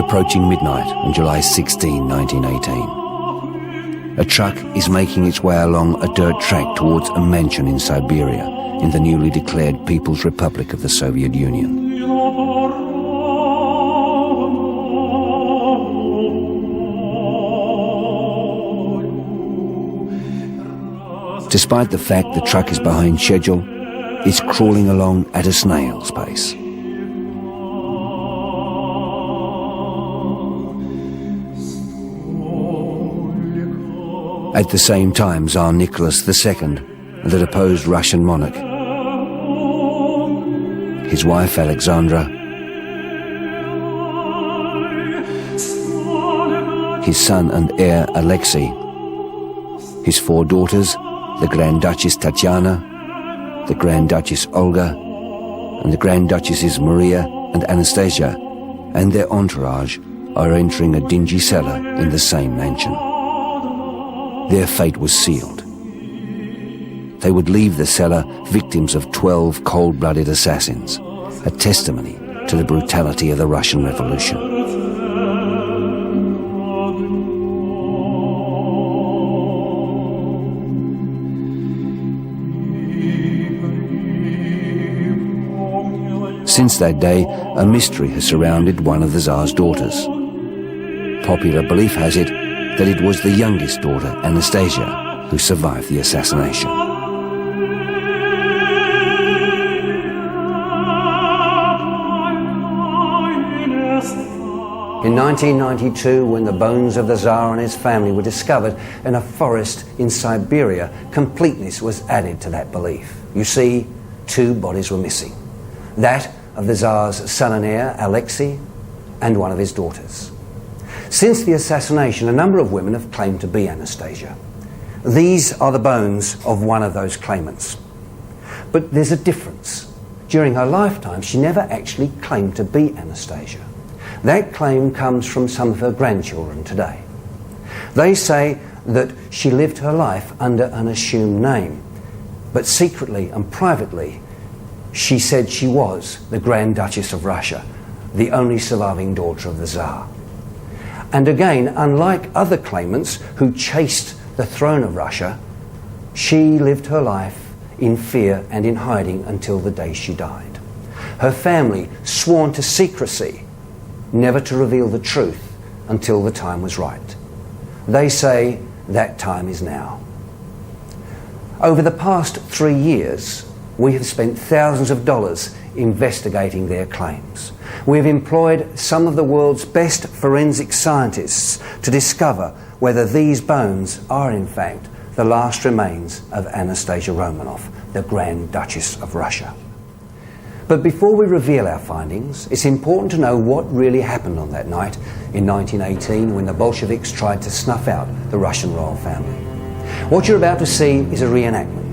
approaching midnight on July 16, 1918. A truck is making its way along a dirt track towards a mansion in Siberia, in the newly declared People's Republic of the Soviet Union. Despite the fact the truck is behind schedule, it's crawling along at a snail's pace. At the same time, Tsar Nicholas II, the deposed Russian monarch, his wife Alexandra, his son and heir Alexei, his 4 daughters, the Grand Duchess Tatiana, the Grand Duchess Olga, and the Grand Duchesses Maria and Anastasia, and their entourage are entering a dingy cellar in the same mansion. Their fate was sealed. They would leave the cellar victims of 12 cold-blooded assassins, a testimony to the brutality of the Russian Revolution. Since that day, a mystery has surrounded one of the Tsar's daughters. Popular belief has it that it was the youngest daughter, Anastasia, who survived the assassination. In 1992, when the bones of the Tsar and his family were discovered in a forest in Siberia, completeness was added to that belief. You see, 2 bodies were missing. That of the Tsar's son and heir, Alexei, and one of his daughters. Since the assassination, a number of women have claimed to be Anastasia. These are the bones of one of those claimants. But there's a difference. During her lifetime, she never actually claimed to be Anastasia. That claim comes from some of her grandchildren today. They say that she lived her life under an assumed name, but secretly and privately, she said she was the Grand Duchess of Russia, the only surviving daughter of the Tsar. And again, unlike other claimants who chased the throne of Russia, she lived her life in fear and in hiding until the day she died. Her family sworn to secrecy, never to reveal the truth until the time was right. They say that time is now. Over the past 3 years, we have spent thousands of dollars investigating their claims. We have employed some of the world's best forensic scientists to discover whether these bones are in fact the last remains of Anastasia Romanov, the Grand Duchess of Russia. But before we reveal our findings, it's important to know what really happened on that night in 1918 when the Bolsheviks tried to snuff out the Russian royal family. What you're about to see is a reenactment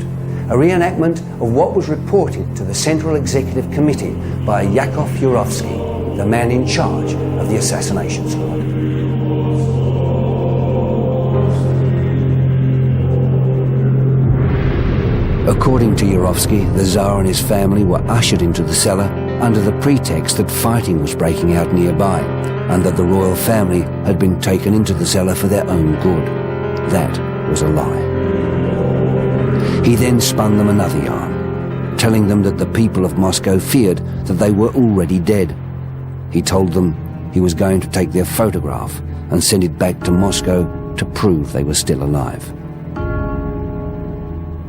of what was reported to the Central Executive Committee by Yakov Yurovsky, the man in charge of the assassination squad. According to Yurovsky, the Tsar and his family were ushered into the cellar under the pretext that fighting was breaking out nearby and that the royal family had been taken into the cellar for their own good. That was a lie. He then spun them another yarn, telling them that the people of Moscow feared that they were already dead. He told them he was going to take their photograph and send it back to Moscow to prove they were still alive.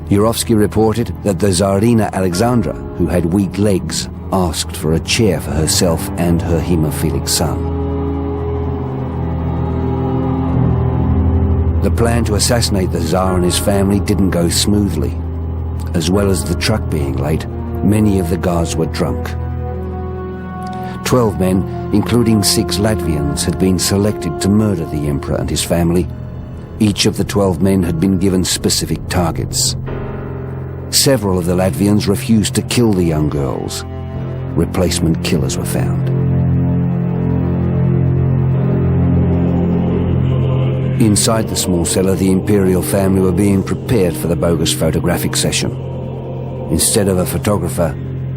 Yurovsky reported that the Tsarina Alexandra, who had weak legs, asked for a chair for herself and her hemophilic son. The plan to assassinate the Tsar and his family didn't go smoothly. As well as the truck being late, many of the guards were drunk. 12 men, including 6 Latvians, had been selected to murder the emperor and his family. Each of the 12 men had been given specific targets. Several of the Latvians refused to kill the young girls. Replacement killers were found. Inside the small cellar, the imperial family were being prepared for the bogus photographic session. Instead of a photographer,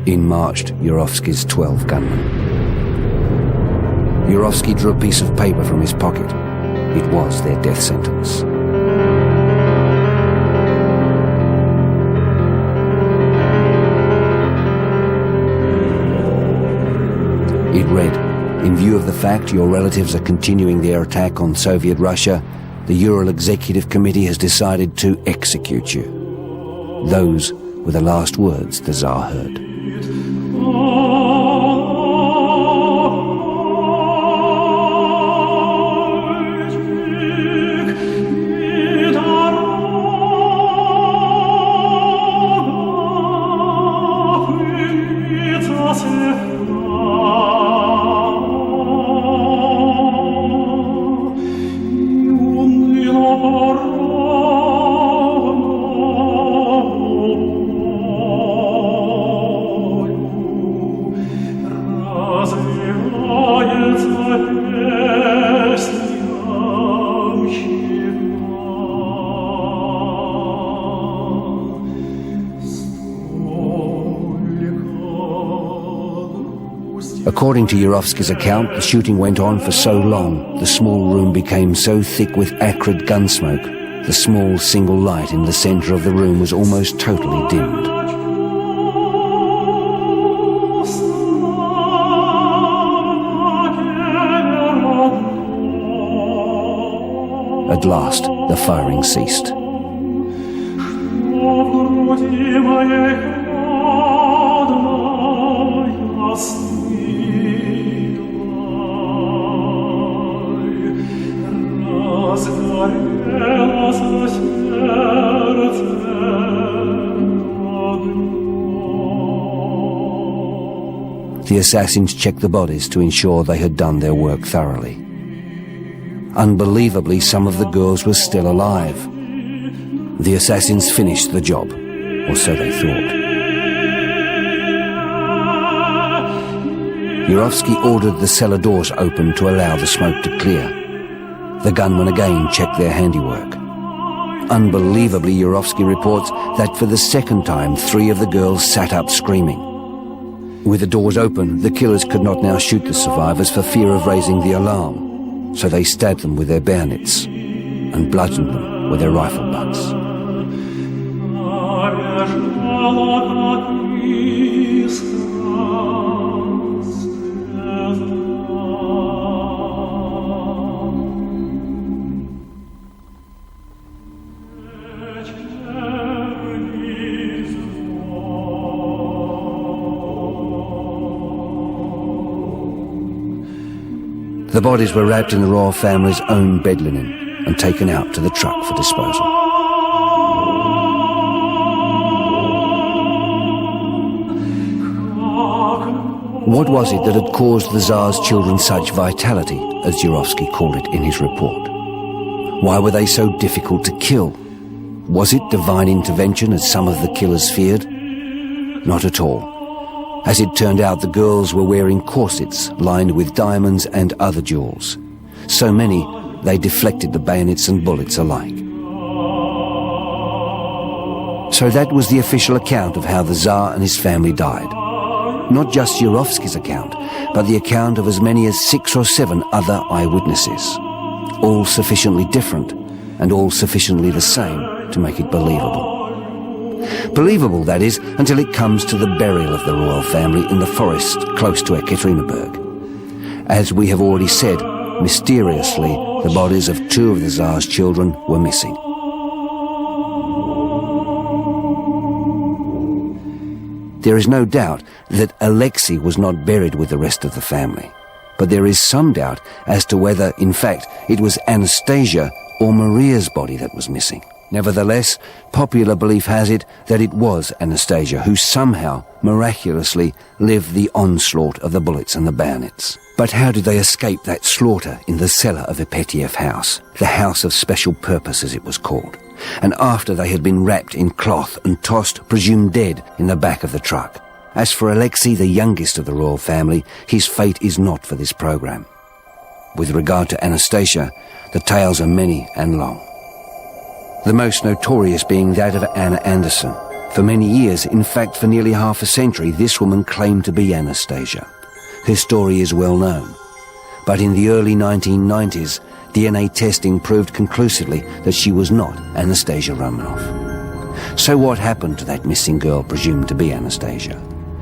in marched Yurovsky's 12 gunmen. Yurovsky drew a piece of paper from his pocket. It was their death sentence. It read, "In view of the fact your relatives are continuing their attack on Soviet Russia, the Ural Executive Committee has decided to execute you." Those were the last words the Tsar heard. According to Yurovsky's account, the shooting went on for so long, the small room became so thick with acrid gun smoke, the small single light in the center of the room was almost totally dimmed. At last, the firing ceased. The assassins checked the bodies to ensure they had done their work thoroughly. Unbelievably, some of the girls were still alive. The assassins finished the job, or so they thought. Yurovsky ordered the cellar doors open to allow the smoke to clear. The gunmen again checked their handiwork. Unbelievably, Yurovsky reports that for the second time, 3 of the girls sat up screaming. With the doors open, the killers could not now shoot the survivors for fear of raising the alarm, so they stabbed them with their bayonets and bludgeoned them with their rifle butts. The bodies were wrapped in the royal family's own bed linen and taken out to the truck for disposal. What was it that had caused the Tsar's children such vitality, as Yurovsky called it in his report? Why were they so difficult to kill? Was it divine intervention, as some of the killers feared? Not at all. As it turned out, the girls were wearing corsets lined with diamonds and other jewels. So many, they deflected the bayonets and bullets alike. So that was the official account of how the Tsar and his family died. Not just Yurovsky's account, but the account of as many as 6 or 7 other eyewitnesses. All sufficiently different, and all sufficiently the same to make it believable. Believable, that is, until it comes to the burial of the royal family in the forest close to Ekaterinburg. As we have already said, mysteriously, the bodies of 2 of the Tsar's children were missing. There is no doubt that Alexei was not buried with the rest of the family, but there is some doubt as to whether, in fact, it was Anastasia or Maria's body that was missing. Nevertheless, popular belief has it that it was Anastasia who somehow, miraculously, lived the onslaught of the bullets and the bayonets. But how did they escape that slaughter in the cellar of Epetiev house, the house of special purpose as it was called, and after they had been wrapped in cloth and tossed, presumed dead, in the back of the truck? As for Alexei, the youngest of the royal family, his fate is not for this program. With regard to Anastasia, the tales are many and long. The most notorious being that of Anna Anderson. For many years, in fact for nearly half a century, this woman claimed to be Anastasia. Her story is well known. But in the early 1990s, DNA testing proved conclusively that she was not Anastasia Romanov. So what happened to that missing girl presumed to be Anastasia?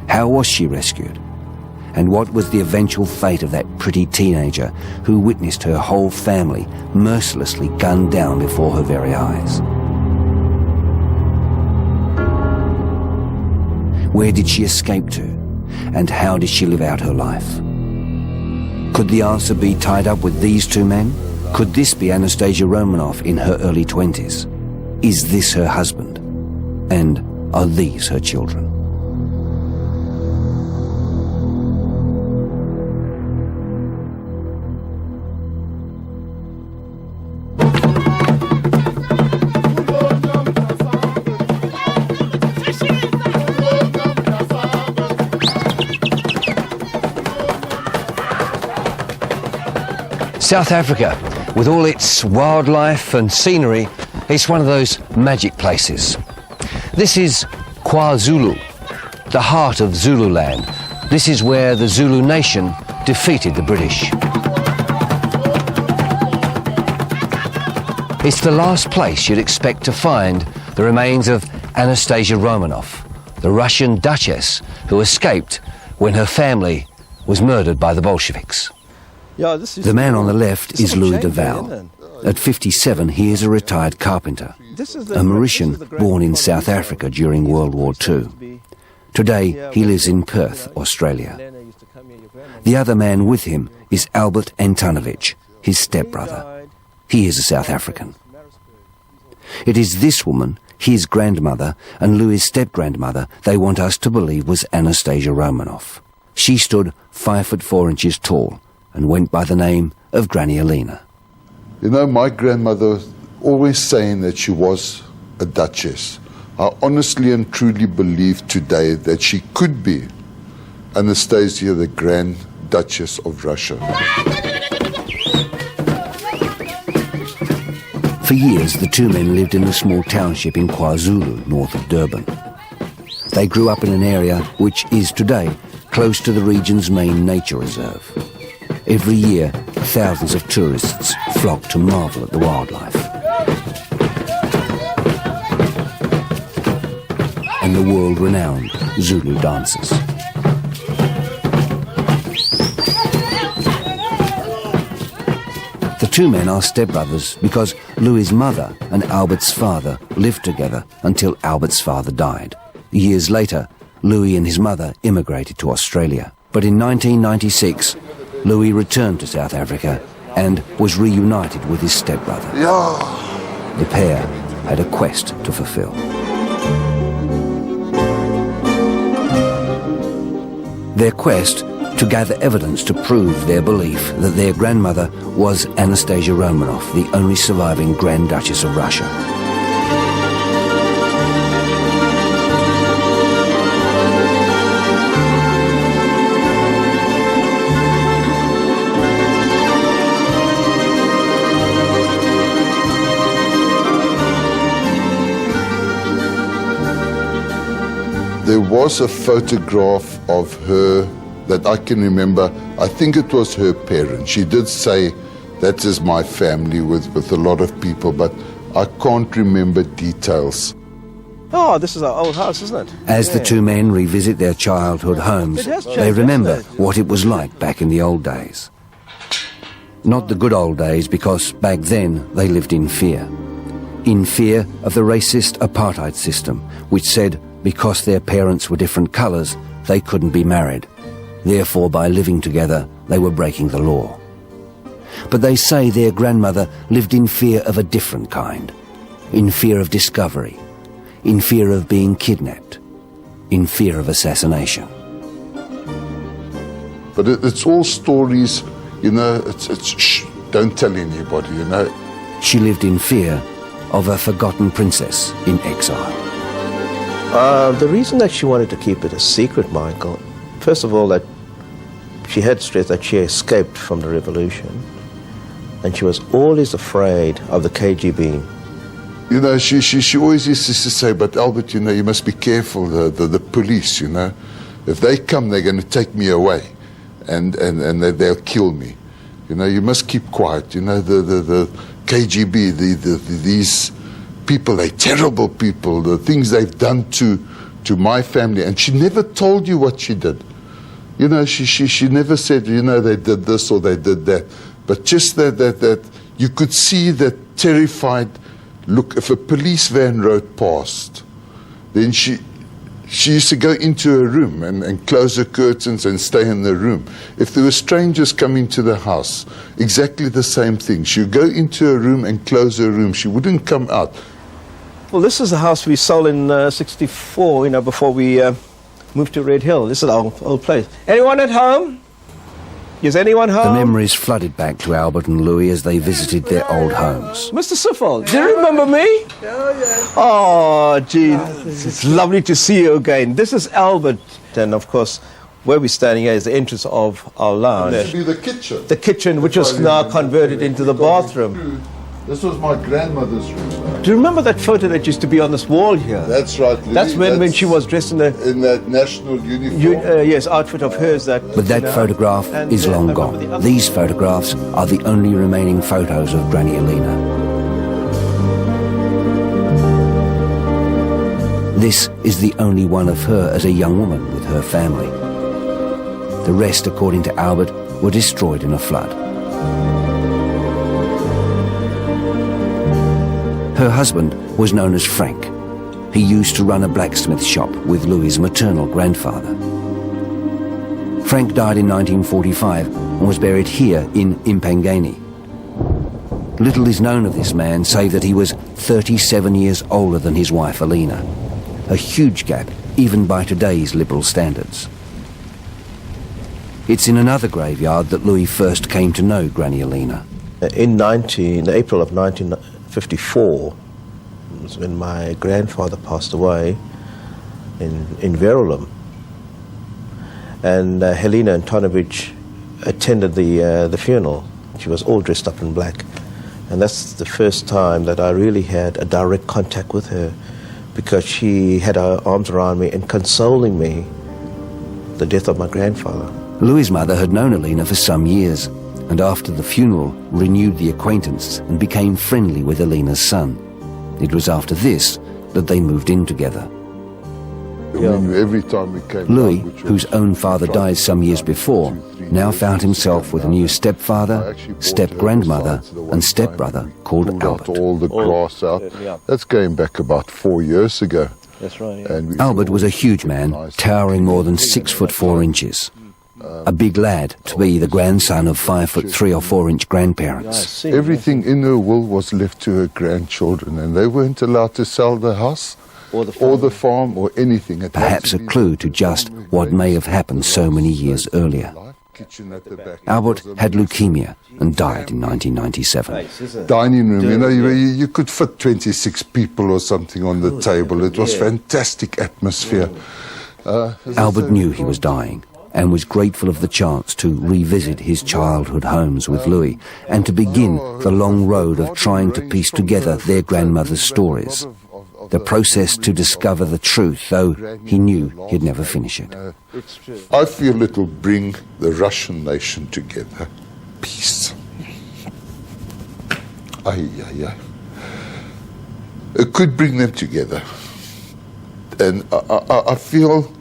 How was she rescued? And what was the eventual fate of that pretty teenager who witnessed her whole family mercilessly gunned down before her very eyes? Where did she escape to? And how did she live out her life? Could the answer be tied up with these two men? Could this be Anastasia Romanoff in her early 20s? Is this her husband? And are these her children? South Africa, with all its wildlife and scenery, it's one of those magic places. This is KwaZulu, the heart of Zululand. This is where the Zulu nation defeated the British. It's the last place you'd expect to find the remains of Anastasia Romanoff, the Russian Duchess who escaped when her family was murdered by the Bolsheviks. The man on the left is Louis de Waal. At 57, he is a retired carpenter, a Mauritian born in South Africa during World War II. Today, he lives in Perth, Australia. The other man with him is Albert Antonovich, his stepbrother. He is a South African. It is this woman, his grandmother, and Louis' step-grandmother they want us to believe was Anastasia Romanoff. She stood 5'4" tall, and went by the name of Granny Alina. You know, my grandmother was always saying that she was a duchess. I honestly and truly believe today that she could be Anastasia, the Grand Duchess of Russia. For years, the two men lived in a small township in KwaZulu, north of Durban. They grew up in an area which is today close to the region's main nature reserve. Every year, thousands of tourists flock to marvel at the wildlife. And the world-renowned Zulu dances. The two men are stepbrothers because Louis' mother and Albert's father lived together until Albert's father died. Years later, Louis and his mother immigrated to Australia. But in 1996, Louis returned to South Africa and was reunited with his stepbrother. The pair had a quest to fulfill. Their quest to gather evidence to prove their belief that their grandmother was Anastasia Romanoff, the only surviving Grand Duchess of Russia. There was a photograph of her that I can remember. I think it was her parents. She did say, that is my family with a lot of people, but I can't remember details. Oh, this is our old house, isn't it? As the two men revisit their childhood homes, they remember what it was like back in the old days. Not the good old days, because back then they lived in fear. In fear of the racist apartheid system, which said because their parents were different colours, they couldn't be married. Therefore, by living together, they were breaking the law. But they say their grandmother lived in fear of a different kind. In fear of discovery. In fear of being kidnapped. In fear of assassination. But it's all stories, you know, it's shh, don't tell anybody, you know. She lived in fear of a forgotten princess in exile. The reason that she wanted to keep it a secret, Michael, first of all, that she had stressed that she escaped from the revolution, and she was always afraid of the KGB. You know, she always used to say, but Albert, you know, you must be careful, the police, you know. If they come, they're going to take me away, and they'll kill me. You know, you must keep quiet. You know, the KGB, these people, they're terrible people, the things they've done to my family. And she never told you what she did. You know, she never said, you know, they did this or they did that. But just that you could see that terrified look. If a police van rode past, then she used to go into her room and close her curtains and stay in the room. If there were strangers coming to the house, exactly the same thing. She would go into her room and close her room. She wouldn't come out. Well, this is the house we sold in '64, you know, before we moved to Red Hill. This is our old place. Anyone at home? Is anyone home? The memories flooded back to Albert and Louis as they visited their old homes. Mr. Siffel, do you remember me? Oh, gee, it's lovely to see you again. This is Albert. And, of course, where we're standing here is the entrance of our lounge. This would be the kitchen. The kitchen, which was now converted into the bathroom. This was my grandmother's room. Do you remember that photo that used to be on this wall here? That's right, Louis. That's when she was dressed in that national uniform. Yes, outfit of hers. But that photograph is long gone. These photographs are the only remaining photos of Granny Elena. This is the only one of her as a young woman with her family. The rest, according to Albert, were destroyed in a flood. Her husband was known as Frank. He used to run a blacksmith shop with Louis's maternal grandfather. Frank died in 1945 and was buried here in Impangeni. Little is known of this man, save that he was 37 years older than his wife Elena. A huge gap, even by today's liberal standards. It's in another graveyard that Louis first came to know Granny Elena. In April of 1954, was when my grandfather passed away in Verulam. And Helena Antonovich attended the funeral. She was all dressed up in black. And that's the first time that I really had a direct contact with her, because she had her arms around me and consoling me the death of my grandfather. Louis's mother had known Elena for some years, and after the funeral renewed the acquaintance and became friendly with Elena's son. It was after this that they moved in together. Every time we came Louis, whose own father died some years before, now found himself with a new stepfather, step-grandmother and stepbrother called Albert. All the grass out. That's going back about 4 years ago. That's right. Yeah. Albert was a huge man, towering more than 6 foot 4 inches. A big lad to be the grandson of 5 foot 3 or 4 inch grandparents. Everything in her will was left to her grandchildren, and they weren't allowed to sell the house or the farm or anything. Perhaps a clue to just what may have happened so many years earlier. Albert had leukemia and died in 1997. Dining room, you know, you could fit 26 people or something on the table. It was fantastic atmosphere. Albert knew he was dying and was grateful of the chance to revisit his childhood homes with Louis and to begin the long road of trying to piece together their grandmother's stories. The process to discover the truth, though he knew he'd never finish it. I feel it will bring the Russian nation together. Peace. It could bring them together. And I feel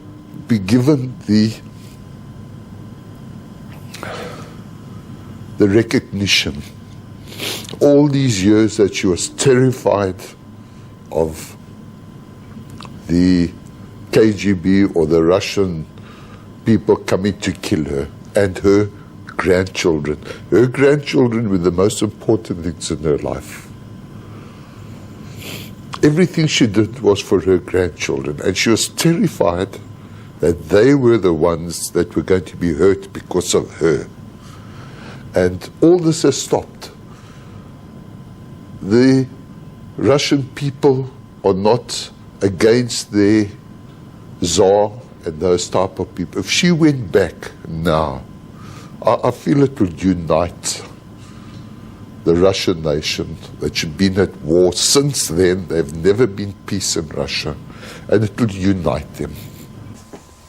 be given the recognition. All these years that she was terrified of the KGB or the Russian people coming to kill her and her grandchildren. Her grandchildren were the most important things in her life. Everything she did was for her grandchildren, and she was terrified that they were the ones that were going to be hurt because of her. And all this has stopped. The Russian people are not against their Tsar and those type of people. If she went back now, I feel it would unite the Russian nation that had been at war. Since then, there've never been peace in Russia, and it would unite them.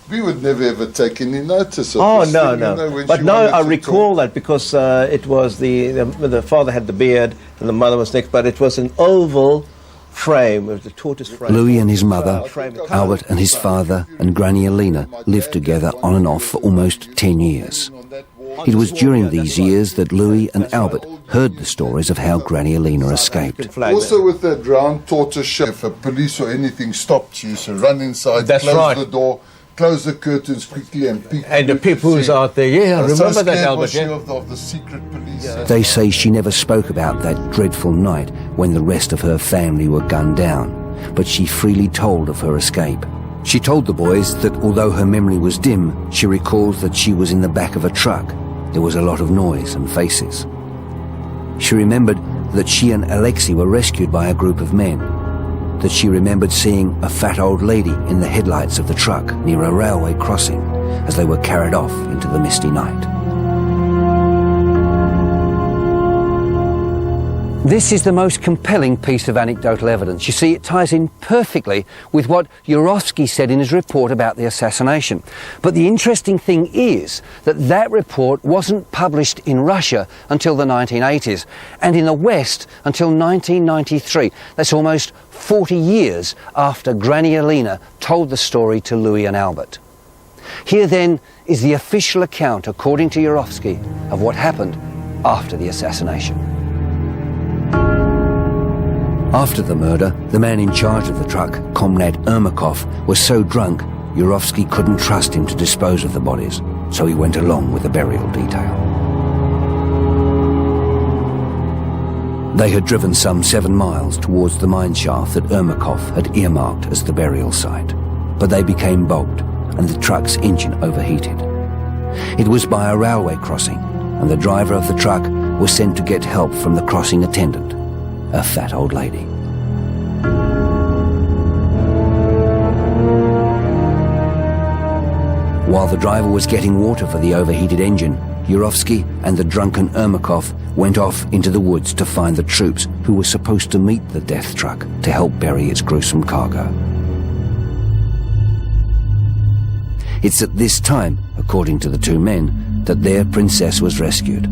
We would never ever take any notice of Oh, this no, thing, no. you know, when But she no, wanted I to recall talk. that because it was the father had the beard and the mother was next, but it was an oval frame, it was a tortoise frame. Louis and his mother, Frame. Albert and his father, and Grandmaeena lived together on and off for almost 10 years. It was during these years that Louis and Albert heard the stories of how Grandmaeena escaped. Also with that round tortoise shell, if a police or anything stopped, she used to run inside, That's close right. the door, close the curtains quickly and peek. And the people who's out there, yeah, I So remember that, scared Albert. was she Yeah. of the secret police. They say she never spoke about that dreadful night when the rest of her family were gunned down, but she freely told of her escape. She told the boys that although her memory was dim, she recalls that she was in the back of a truck. There was a lot of noise and faces. She remembered that she and Alexei were rescued by a group of men, that she remembered seeing a fat old lady in the headlights of the truck near a railway crossing as they were carried off into the misty night. This is the most compelling piece of anecdotal evidence. You see, it ties in perfectly with what Yurovsky said in his report about the assassination. But the interesting thing is that that report wasn't published in Russia until the 1980s, and in the West until 1993. That's almost 40 years after Grandmaeena told the story to Louis and Albert. Here then is the official account, according to Yurovsky, of what happened after the assassination. After the murder, the man in charge of the truck, Comrade Ermakov, was so drunk, Yurovsky couldn't trust him to dispose of the bodies, so he went along with the burial detail. They had driven some 7 miles towards the mine shaft that Ermakov had earmarked as the burial site, but they became bogged and the truck's engine overheated. It was by a railway crossing, and the driver of the truck was sent to get help from the crossing attendant, a fat old lady. While the driver was getting water for the overheated engine, Yurovsky and the drunken Ermakov went off into the woods to find the troops who were supposed to meet the death truck to help bury its gruesome cargo. It's at this time, according to the two men, that their princess was rescued.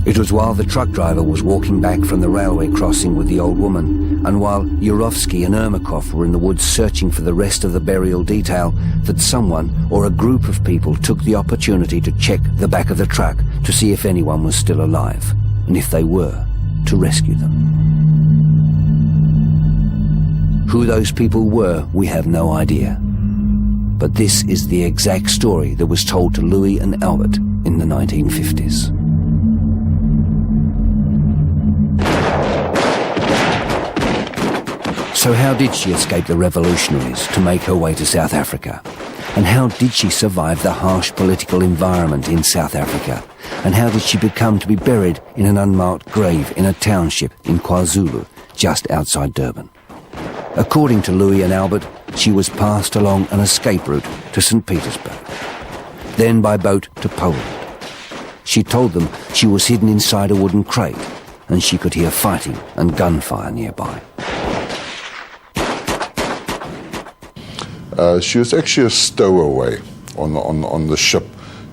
It was while the truck driver was walking back from the railway crossing with the old woman, and while Yurovsky and Ermakov were in the woods searching for the rest of the burial detail, that someone or a group of people took the opportunity to check the back of the truck to see if anyone was still alive, and if they were, to rescue them. Who those people were, we have no idea. But this is the exact story that was told to Louis and Albert in the 1950s. So how did she escape the revolutionaries to make her way to South Africa? And how did she survive the harsh political environment in South Africa? And how did she become to be buried in an unmarked grave in a township in KwaZulu, just outside Durban? According to Louis and Albert, she was passed along an escape route to St. Petersburg, then by boat to Poland. She told them she was hidden inside a wooden crate, and she could hear fighting and gunfire nearby. She was actually a stowaway on the ship,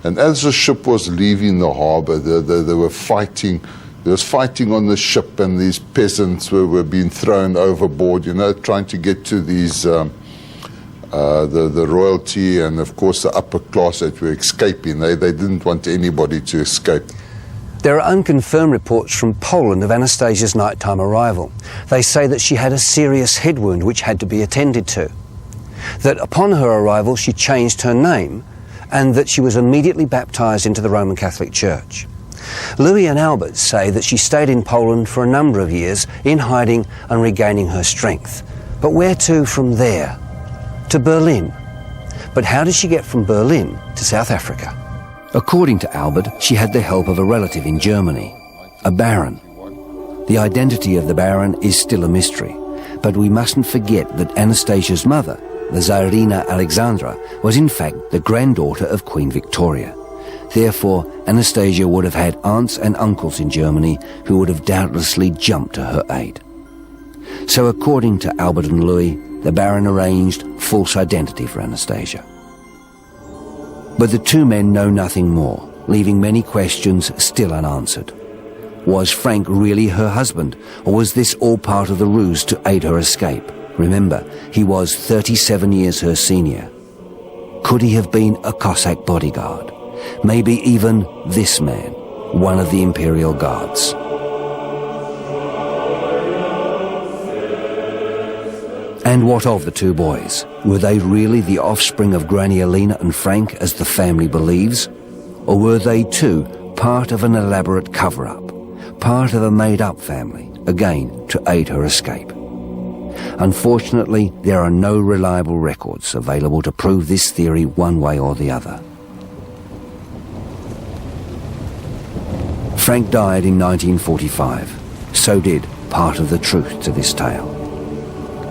and as the ship was leaving the harbour, they were fighting. There was fighting on the ship, and these peasants were being thrown overboard, you know, trying to get to these the royalty and of course the upper class that were escaping. They didn't want anybody to escape. There are unconfirmed reports from Poland of Anastasia's nighttime arrival. They say that she had a serious head wound which had to be attended to, that upon her arrival she changed her name, and that she was immediately baptized into the Roman Catholic Church. Louis and Albert say that she stayed in Poland for a number of years in hiding and regaining her strength. But where to from there? To Berlin. But how did she get from Berlin to South Africa? According to Albert, she had the help of a relative in Germany, a baron. The identity of the baron is still a mystery, but we mustn't forget that Anastasia's mother, the Tsarina Alexandra, was in fact the granddaughter of Queen Victoria. Therefore, Anastasia would have had aunts and uncles in Germany who would have doubtlessly jumped to her aid. So according to Albert and Louis, the Baron arranged false identity for Anastasia. But the two men know nothing more, leaving many questions still unanswered. Was Frank really her husband, or was this all part of the ruse to aid her escape? Remember, he was 37 years her senior. Could he have been a Cossack bodyguard? Maybe even this man, one of the Imperial Guards. And what of the two boys? Were they really the offspring of Grandmaeena and Frank, as the family believes? Or were they too part of an elaborate cover-up, part of a made-up family, again to aid her escape? Unfortunately, there are no reliable records available to prove this theory one way or the other. Frank died in 1945. So did part of the truth to this tale.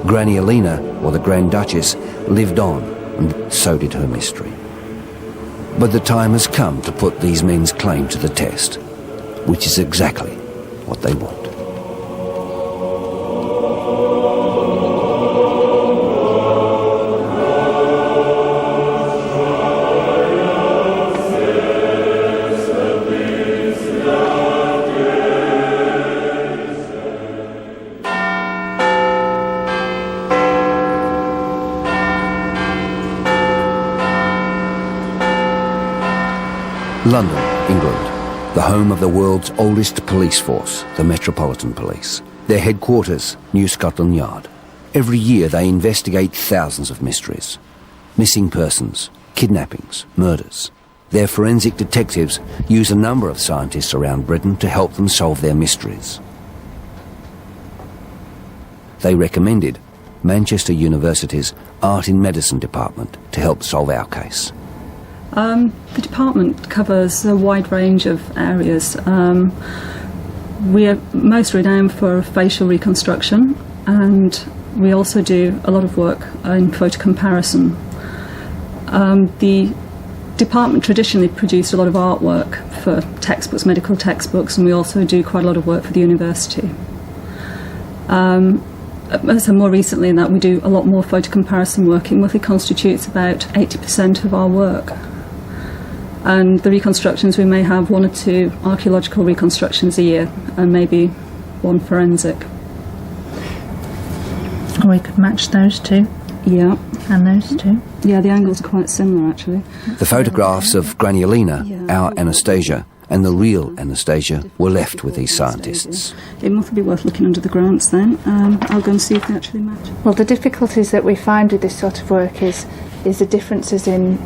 Grandmaeena, or the Grand Duchess, lived on, and so did her mystery. But the time has come to put these men's claim to the test, which is exactly what they want. London, England, the home of the world's oldest police force, the Metropolitan Police. Their headquarters, New Scotland Yard. Every year they investigate thousands of mysteries. Missing persons, kidnappings, murders. Their forensic detectives use a number of scientists around Britain to help them solve their mysteries. They recommended Manchester University's Art in Medicine department to help solve our case. The department covers a wide range of areas. We are most renowned for facial reconstruction, and we also do a lot of work in photo comparison. The department traditionally produced a lot of artwork for textbooks, medical textbooks, and we also do quite a lot of work for the university. So more recently in that, we do a lot more photo comparison work. It roughly constitutes about 80% of our work. And the reconstructions, we may have 1 or 2 archaeological reconstructions a year, and maybe 1 forensic. Or we could match those two. Yeah. And those two. Yeah, the angles are quite similar, actually. The photographs of Grandmaeena, our Anastasia, and the real Anastasia were left with these scientists. It must be worth looking under the grants then. I'll go and see if they actually match. Well, the difficulties that we find with this sort of work is the differences in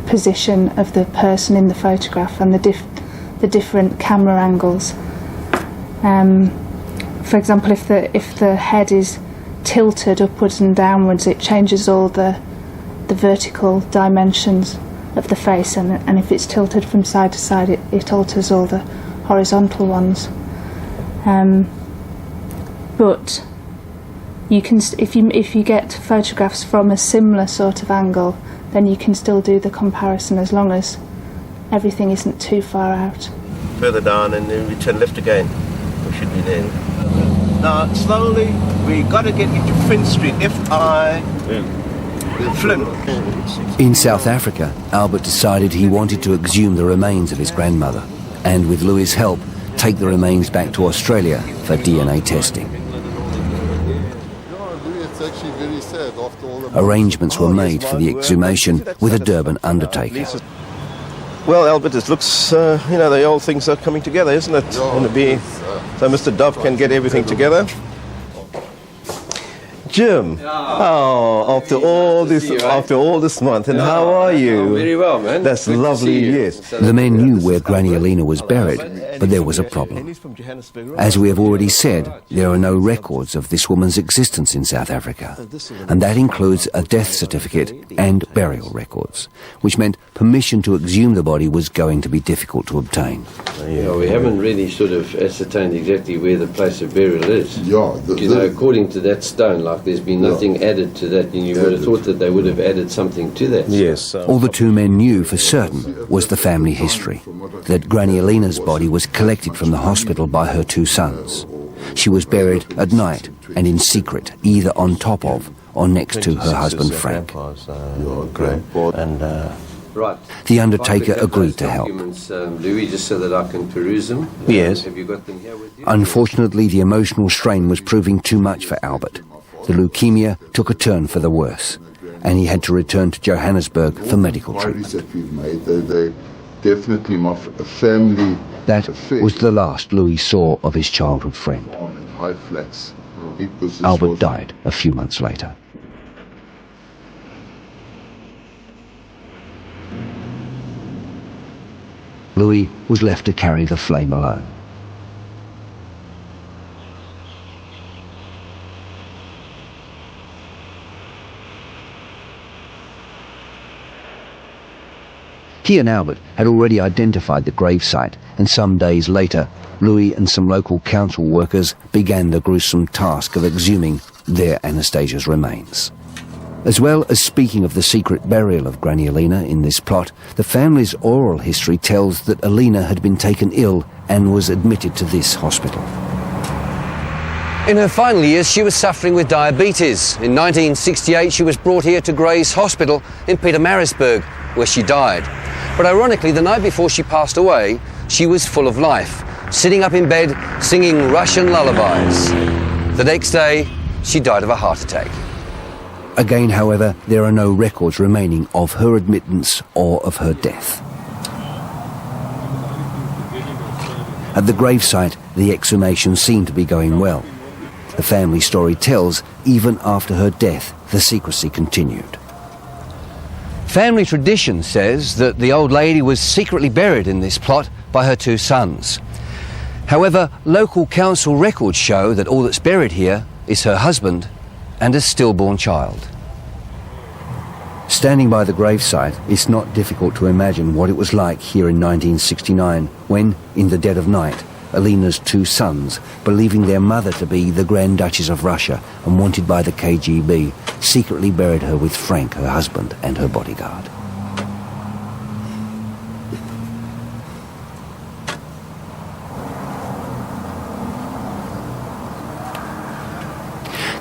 position of the person in the photograph and the different camera angles. For example, if the head is tilted upwards and downwards, it changes all the vertical dimensions of the face, and if it's tilted from side to side, it alters all the horizontal ones. But you can, if you get photographs from a similar sort of angle, then you can still do the comparison as long as everything isn't too far out. Further down and then we turn left again. We should be there. Now, slowly, we got to get into Flint Street. Flint. In South Africa, Albert decided he wanted to exhume the remains of his grandmother, and with Louis' help, take the remains back to Australia for DNA testing. Arrangements were made for the exhumation with a Durban undertaker. Well, Albert, it looks, the old things are coming together, isn't it? So Mr. Dove can get everything together. Jim, after all this month, and how are you? Very well, man. That's lovely, yes. The men knew where Grandmaeena was buried, but there was a problem. As we have already said, there are no records of this woman's existence in South Africa, and that includes a death certificate and burial records, which meant permission to exhume the body was going to be difficult to obtain. Yeah, we haven't really sort of ascertained exactly where the place of burial is. Yeah, according to that stone, there's been nothing added to that, and you would have thought that they would have added something to that. Yes. All the two men knew for certain was the family history, that Grandmaeena's body was collected from the hospital by her 2 sons. She was buried at night and in secret, either on top of or next to her husband Frank. Right. The undertaker If I could have agreed those to help. documents, Louis, just so that I can peruse them. Yes. Have you got them here with you? Unfortunately, the emotional strain was proving too much for Albert. The leukemia took a turn for the worse, and he had to return to Johannesburg for medical treatment. That we've made, they're definitely my family. That was the last Louis saw of his childhood friend. High flats. Albert died a few months later. Louis was left to carry the flame alone. He and Albert had already identified the gravesite, and some days later, Louis and some local council workers began the gruesome task of exhuming their Anastasia's remains. As well as speaking of the secret burial of Granny Alina in this plot, the family's oral history tells that Alina had been taken ill and was admitted to this hospital. In her final years, she was suffering with diabetes. In 1968, she was brought here to Gray's Hospital in Pietermaritzburg, where she died. But ironically, the night before she passed away, she was full of life, sitting up in bed, singing Russian lullabies. The next day, she died of a heart attack. Again, however, there are no records remaining of her admittance or of her death. At the gravesite, the exhumation seemed to be going well. The family story tells, even after her death, the secrecy continued. Family tradition says that the old lady was secretly buried in this plot by her two sons. However, local council records show that all that's buried here is her husband and a stillborn child. Standing by the gravesite, it's not difficult to imagine what it was like here in 1969 when, in the dead of night, Alina's two sons, believing their mother to be the Grand Duchess of Russia and wanted by the KGB, secretly buried her with Frank, her husband, and her bodyguard.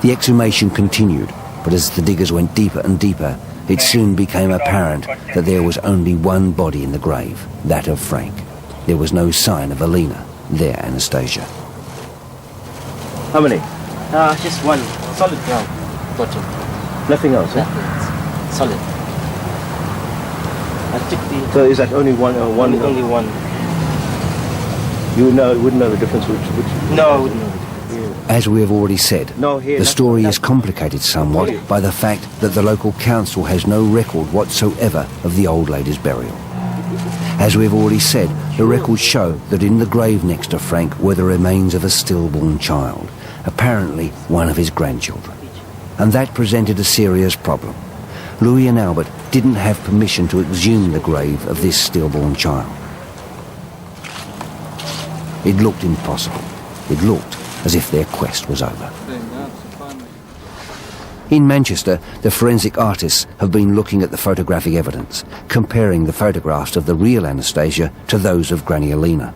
The exhumation continued, but as the diggers went deeper and deeper, it soon became apparent that there was only one body in the grave, that of Frank. There was no sign of Alina, their Anastasia. How many? Just one solid ground bottom. Nothing else, eh? Nothing. Solid. I took the. So is that only one? Only one. You wouldn't know the difference which No, I wouldn't know. As we have already said, the story is complicated somewhat by the fact that the local council has no record whatsoever of the old lady's burial. As we have already said, the records show that in the grave next to Frank were the remains of a stillborn child, apparently one of his grandchildren. And that presented a serious problem. Louis and Albert didn't have permission to exhume the grave of this stillborn child. It looked impossible. It looked as if their quest was over. In Manchester, the forensic artists have been looking at the photographic evidence, comparing the photographs of the real Anastasia to those of Granny Alina.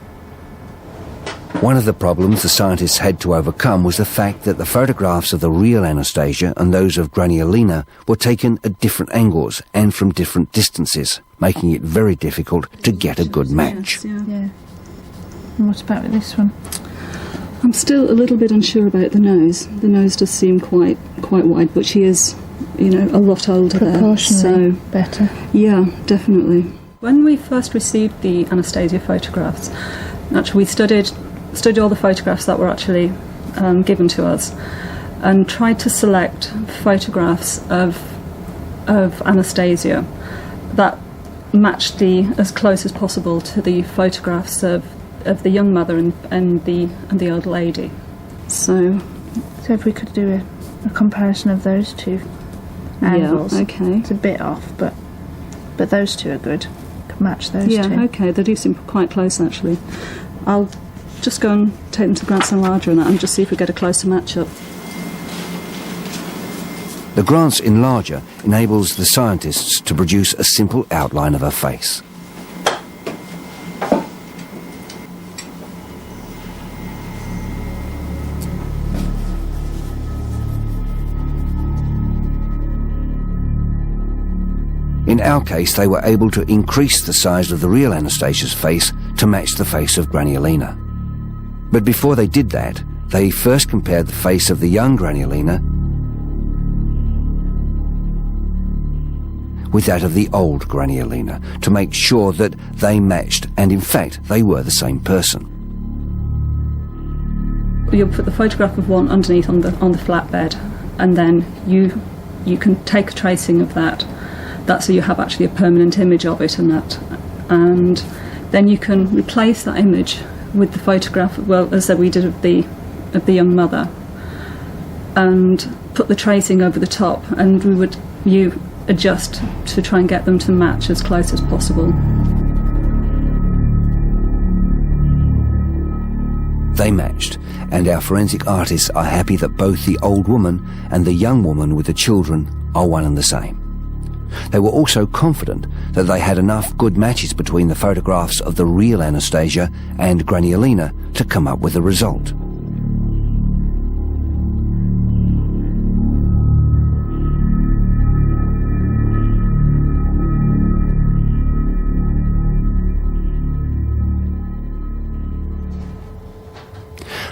One of the problems the scientists had to overcome was the fact that the photographs of the real Anastasia and those of Granny Alina were taken at different angles and from different distances, making it very difficult to get a good match. Yeah. And what about this one? I'm still a little bit unsure about the nose. The nose does seem quite wide, but she is, a lot older there. Proportionally better. Yeah, definitely. When we first received the Anastasia photographs, actually we studied all the photographs that were actually given to us, and tried to select photographs of Anastasia that matched as close as possible to the photographs of the young mother and the old lady. So if we could do a comparison of those two angles. Yeah, okay. It's a bit off, but those two are good. Could match those two. Yeah, okay, they do seem quite close actually. I'll just go and take them to the Grandson Enlarger and just see if we get a closer match-up. The Grant's Enlarger enables the scientists to produce a simple outline of her face. In our case, they were able to increase the size of the real Anastasia's face to match the face of Grandmaeena. But before they did that, they first compared the face of the young Grandmaeena with that of the old Grandmaeena to make sure that they matched, and in fact they were the same person. You'll put the photograph of one underneath on the flatbed, and then you can take a tracing of that. That's so you have actually a permanent image of it, and then you can replace that image with the photograph, well, as we did of the young mother, and put the tracing over the top, and you adjust to try and get them to match as close as possible. They matched, and our forensic artists are happy that both the old woman and the young woman with the children are one and the same. They were also confident that they had enough good matches between the photographs of the real Anastasia and Grandmaeena to come up with a result.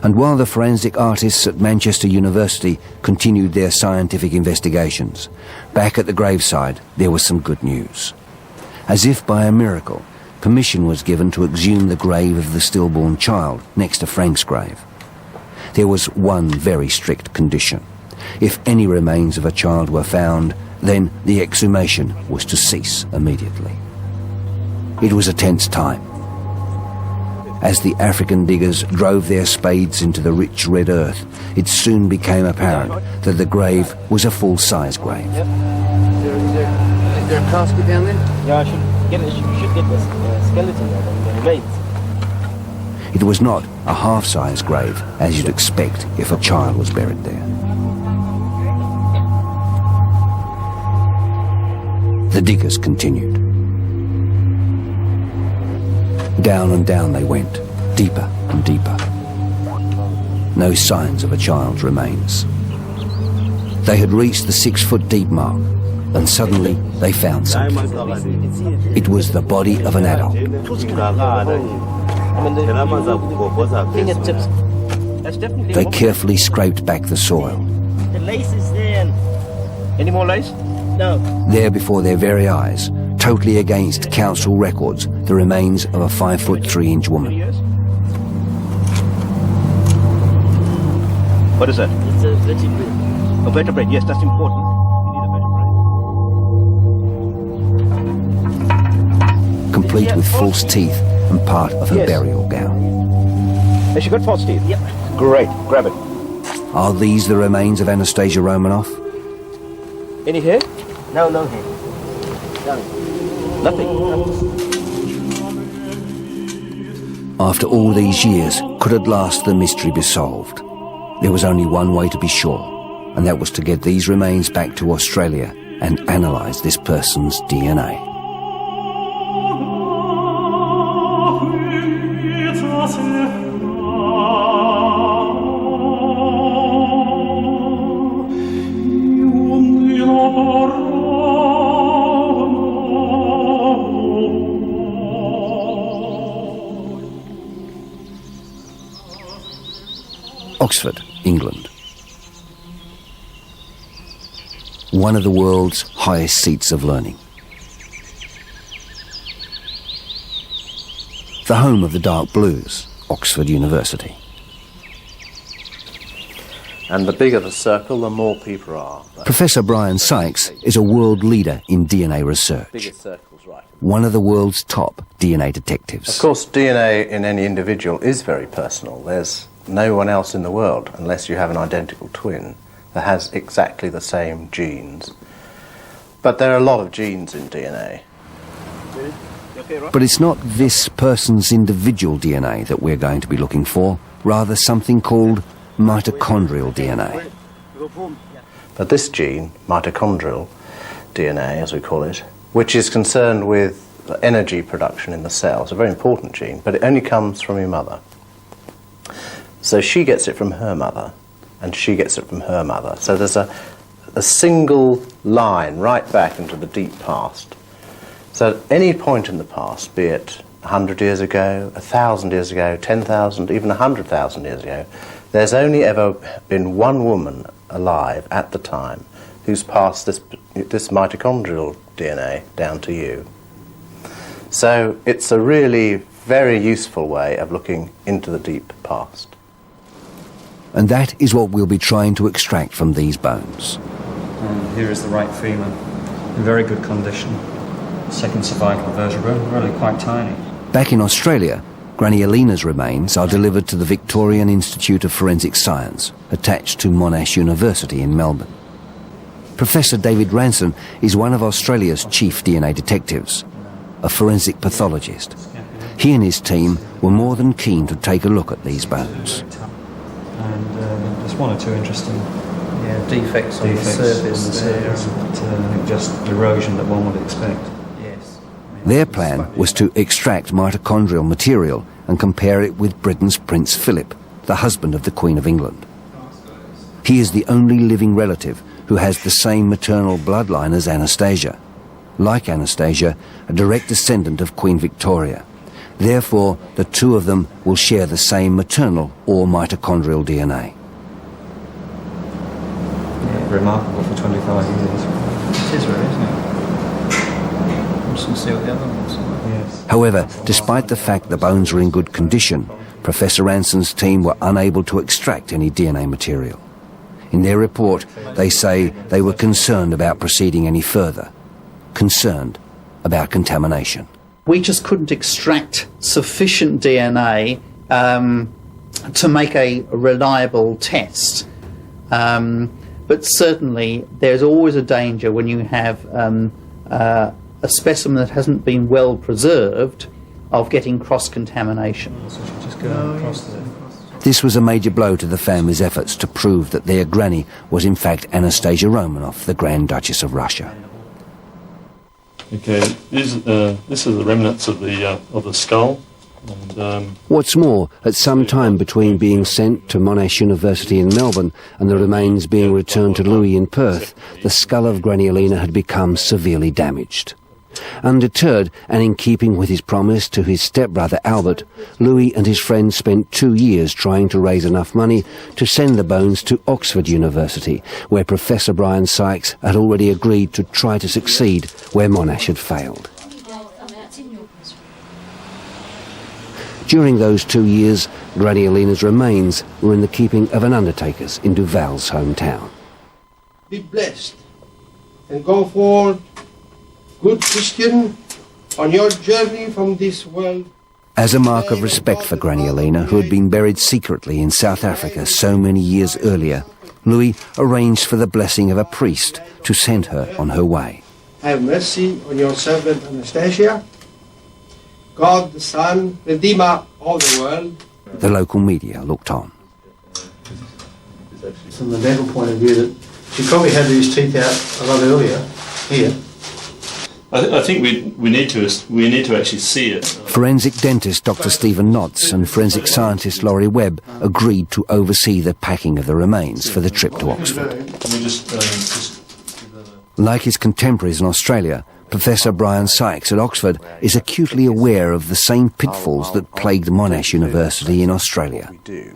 And while the forensic artists at Manchester University continued their scientific investigations, back at the graveside there was some good news. As if by a miracle, permission was given to exhume the grave of the stillborn child next to Frank's grave. There was one very strict condition. If any remains of a child were found, then the exhumation was to cease immediately. It was a tense time. As the African diggers drove their spades into the rich red earth, it soon became apparent that the grave was a full-size grave. Is there a casket down there? Yeah, you should get the skeleton and the remains. It was not a half-size grave, as you'd expect if a child was buried there. The diggers continued. Down and down they went, deeper and deeper. No signs of a child's remains. They had reached the 6-foot deep mark, and suddenly they found something. It was the body of an adult. They carefully scraped back the soil. The lace is there. Any more lace? No. There before their very eyes, totally against council records, the remains of a 5'3" woman. What is that? It's a vertebrae. A vertebrae, yes, that's important. You need a vertebrae. Complete with false teeth and part of her burial gown. Has she got false teeth? Yep. Great, grab it. Are these the remains of Anastasia Romanoff? Any hair? No, no hair. Nothing. After all these years, could at last the mystery be solved? There was only one way to be sure, and that was to get these remains back to Australia and analyse this person's DNA. Oxford, England. One of the world's highest seats of learning. The home of the dark blues, Oxford University. And the bigger the circle, the more people are. Professor Brian Sykes is a world leader in DNA research. Bigger circles, right. One of the world's top DNA detectives. Of course, DNA in any individual is very personal. There's no one else in the world, unless you have an identical twin, that has exactly the same genes. But there are a lot of genes in DNA. But it's not this person's individual DNA that we're going to be looking for, rather something called mitochondrial DNA. But this gene, mitochondrial DNA, as we call it, which is concerned with energy production in the cell, is a very important gene, but it only comes from your mother. So she gets it from her mother, and she gets it from her mother. So there's a single line right back into the deep past So at any point in the past, be it 100 years ago, 1,000 years ago, 10,000, even 100,000 years ago, there's only ever been one woman alive at the time who's passed this mitochondrial DNA down to you. So it's a really very useful way of looking into the deep past. And that is what we'll be trying to extract from these bones. And here is the right femur, in very good condition. Second cervical vertebra, really quite tiny. Back in Australia, Grandmaeena's remains are delivered to the Victorian Institute of Forensic Science, attached to Monash University in Melbourne. Professor David Ransom is one of Australia's chief DNA detectives, a forensic pathologist. He and his team were more than keen to take a look at these bones. And there's one or two interesting Defects on the surface there. just erosion that one would expect. Yes. Their plan was to extract mitochondrial material and compare it with Britain's Prince Philip, the husband of the Queen of England. He is the only living relative who has the same maternal bloodline as Anastasia. Like Anastasia, a direct descendant of Queen Victoria. Therefore, the two of them will share the same maternal or mitochondrial DNA. Remarkable for 25 years. It is really, isn't it? I'm just going to see what the other ones are. Yes. However, despite the fact the bones were in good condition, Professor Ransom's team were unable to extract any DNA material. In their report, they say they were concerned about proceeding any further, concerned about contamination. We just couldn't extract sufficient DNA to make a reliable test. But certainly there's always a danger when you have a specimen that hasn't been well preserved of getting cross-contamination. So just go across there. This was a major blow to the family's efforts to prove that their granny was in fact Anastasia Romanov, the Grand Duchess of Russia. Okay, this is the remnants of the skull. And, What's more, at some time between being sent to Monash University in Melbourne and the remains being returned to Louis in Perth, the skull of Grandmaeena had become severely damaged. Undeterred, and in keeping with his promise to his stepbrother Albert, Louis and his friends spent 2 years trying to raise enough money to send the bones to Oxford University, where Professor Brian Sykes had already agreed to try to succeed where Monash had failed. During those 2 years, Grandmaeena's remains were in the keeping of an undertaker's in Duval's hometown. Be blessed and go forward, good Christian, on your journey from this world. As a mark of respect for Grandmaeena, who had been buried secretly in South Africa so many years earlier, Louis arranged for the blessing of a priest to send her on her way. Have mercy on your servant Anastasia. God the Son, Redeemer of the world. The local media looked on. From the dental point of view, that she probably had these teeth out a lot earlier here. I think we need to actually see it. Forensic dentist Dr. Stephen Knotts and forensic scientist Laurie Webb agreed to oversee the packing of the remains for the trip to Oxford. Like his contemporaries in Australia, Professor Brian Sykes at Oxford is acutely aware of the same pitfalls that plagued Monash University in Australia,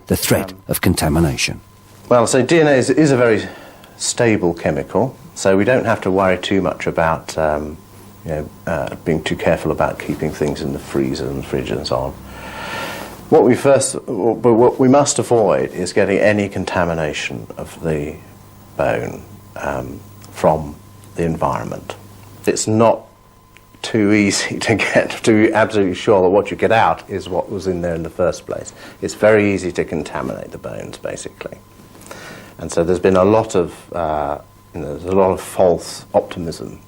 the threat of contamination. Well, so DNA is a very stable chemical, so we don't have to worry too much about being too careful about keeping things in the freezer and fridge and so on. What we must avoid is getting any contamination of the bone from the environment. It's not too easy to get to be absolutely sure that what you get out is what was in there in the first place. It's very easy to contaminate the bones, basically. And so there's been a lot of false optimism.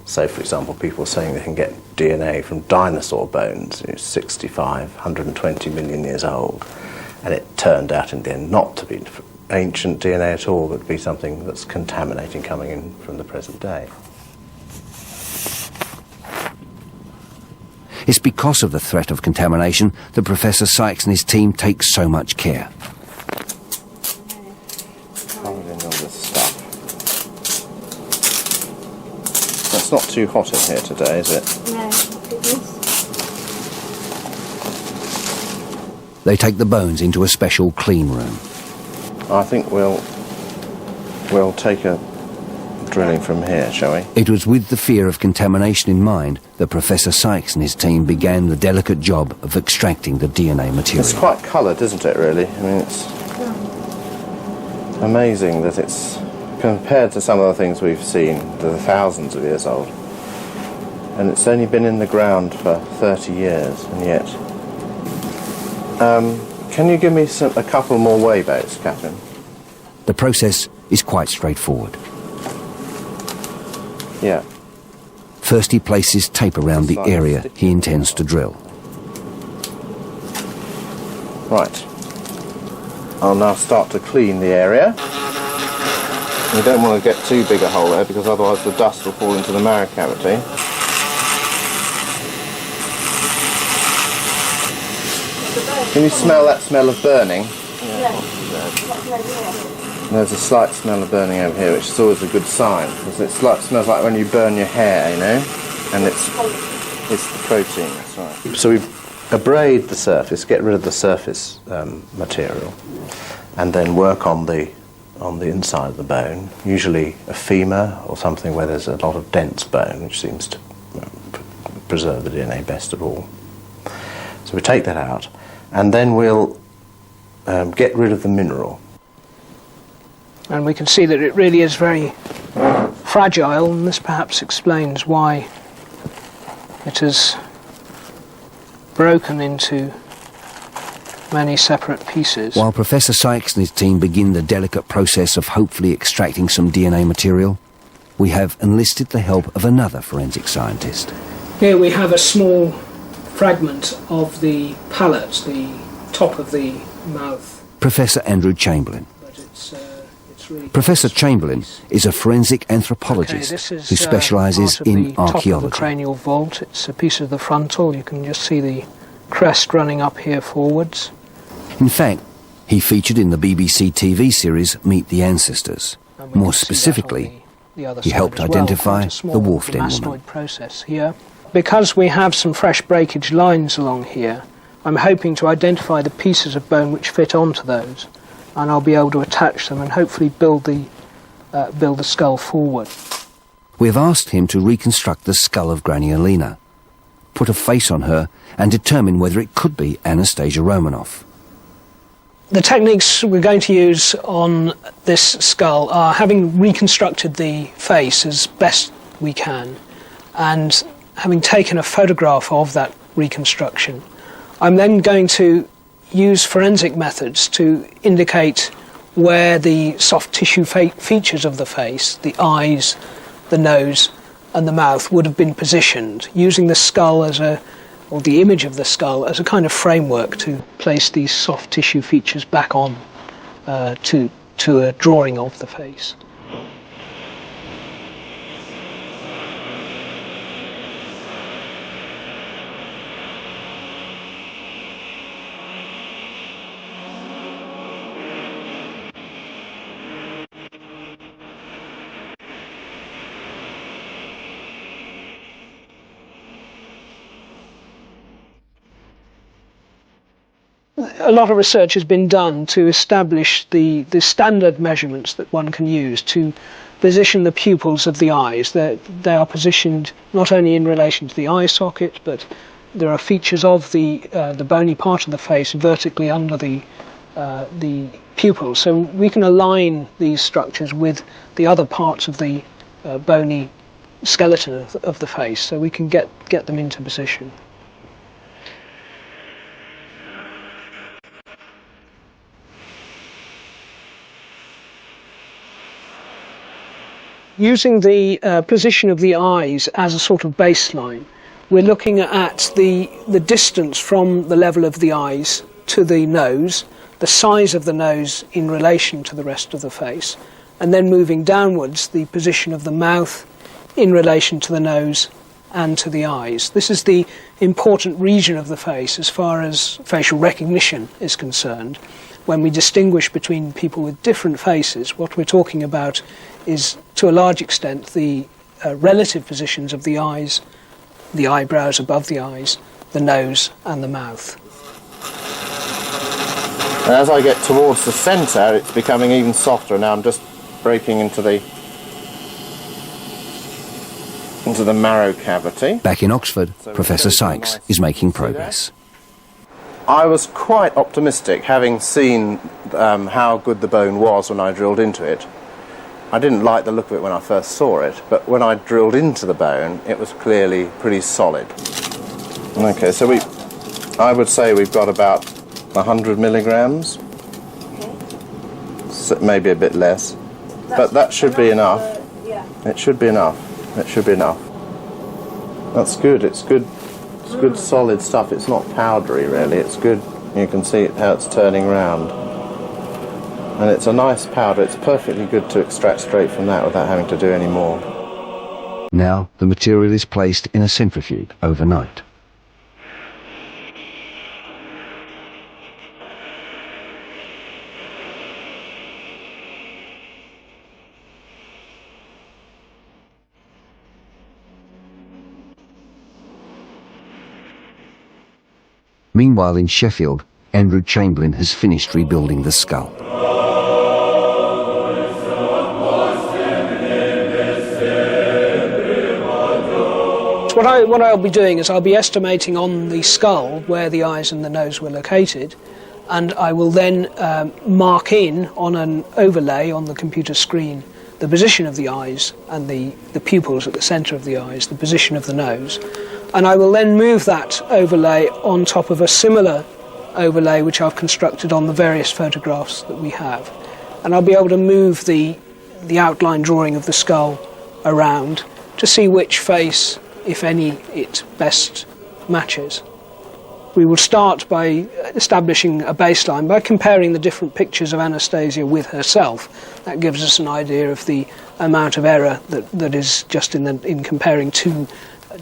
So, for example, people saying they can get DNA from dinosaur bones, 65, 120 million years old, and it turned out in the end not to be ancient DNA at all, but to be something that's contaminating coming in from the present day. It's because of the threat of contamination that Professor Sykes and his team take so much care. Covered in all this stuff. So It's not too hot in here today, is it? No, it is. They take the bones into a special clean room. I think we'll take a drilling from here, shall we? It was with the fear of contamination in mind that Professor Sykes and his team began the delicate job of extracting the DNA material. It's quite coloured, isn't it, really? I mean, it's amazing that it's, compared to some of the things we've seen, that are thousands of years old. And it's only been in the ground for 30 years, and yet... can you give me a couple more wayboats, Catherine? The process is quite straightforward. Yeah. First he places tape around the area he intends to drill. Right. I'll now start to clean the area. You don't want to get too big a hole there because otherwise the dust will fall into the marrow cavity. Can you smell that smell of burning? Yeah. There's a slight smell of burning over here, which is always a good sign, because it smells like when you burn your hair, you know? And it's the protein, that's right. So we abrade the surface, get rid of the surface material, and then work on the inside of the bone, usually a femur or something where there's a lot of dense bone, which seems to preserve the DNA best of all. So we take that out, and then we'll get rid of the mineral. And we can see that it really is very fragile, and this perhaps explains why it has broken into many separate pieces. While Professor Sykes and his team begin the delicate process of hopefully extracting some DNA material, we have enlisted the help of another forensic scientist. Here we have a small fragment of the palate, the top of the mouth. Professor Andrew Chamberlain. But it's really Professor Chamberlain is a forensic anthropologist who specialises in part of archaeology. the cranial vault. It's a piece of the frontal. You can just see the crest running up here forwards. In fact, he featured in the BBC TV series Meet the Ancestors. More specifically, he helped identify the Wharfden woman. Process here. Because we have some fresh breakage lines along here, I'm hoping to identify the pieces of bone which fit onto those, and I'll be able to attach them and hopefully build the skull forward. We have asked him to reconstruct the skull of Grandmaeena, put a face on her, and determine whether it could be Anastasia Romanoff. The techniques we're going to use on this skull are having reconstructed the face as best we can, and having taken a photograph of that reconstruction, I'm then going to use forensic methods to indicate where the soft tissue features of the face, the eyes, the nose and the mouth would have been positioned, using the skull or the image of the skull as a kind of framework to place these soft tissue features back on to a drawing of the face. A lot of research has been done to establish the standard measurements that one can use to position the pupils of the eyes. They are positioned not only in relation to the eye socket, but there are features of the bony part of the face vertically under the pupils. So we can align these structures with the other parts of the bony skeleton of the face, so we can get them into position. Using the position of the eyes as a sort of baseline, we're looking at the distance from the level of the eyes to the nose, the size of the nose in relation to the rest of the face, and then moving downwards, the position of the mouth in relation to the nose and to the eyes. This is the important region of the face as far as facial recognition is concerned. When we distinguish between people with different faces, what we're talking about is, to a large extent, the relative positions of the eyes, the eyebrows above the eyes, the nose and the mouth. And as I get towards the centre, it's becoming even softer. Now I'm just breaking into the marrow cavity. Back in Oxford, Professor Sykes is making progress. I was quite optimistic, having seen how good the bone was when I drilled into it. I didn't like the look of it when I first saw it, but when I drilled into the bone, it was clearly pretty solid. Okay, so I would say we've got about 100 milligrams, so maybe a bit less, but that should be enough. It should be enough. It should be enough. That's good. It's good. It's good solid stuff. It's not powdery really. It's good. You can see how it's turning round, and it's a nice powder. It's perfectly good to extract straight from that without having to do any more. Now the material is placed in a centrifuge overnight. Meanwhile in Sheffield, Andrew Chamberlain has finished rebuilding the skull. So what I'll be doing is I'll be estimating on the skull where the eyes and the nose were located, and I will then mark in on an overlay on the computer screen the position of the eyes and the pupils at the centre of the eyes, the position of the nose. And I will then move that overlay on top of a similar overlay which I've constructed on the various photographs that we have. And I'll be able to move the outline drawing of the skull around to see which face, if any, it best matches. We will start by establishing a baseline by comparing the different pictures of Anastasia with herself. That gives us an idea of the amount of error that is just in comparing two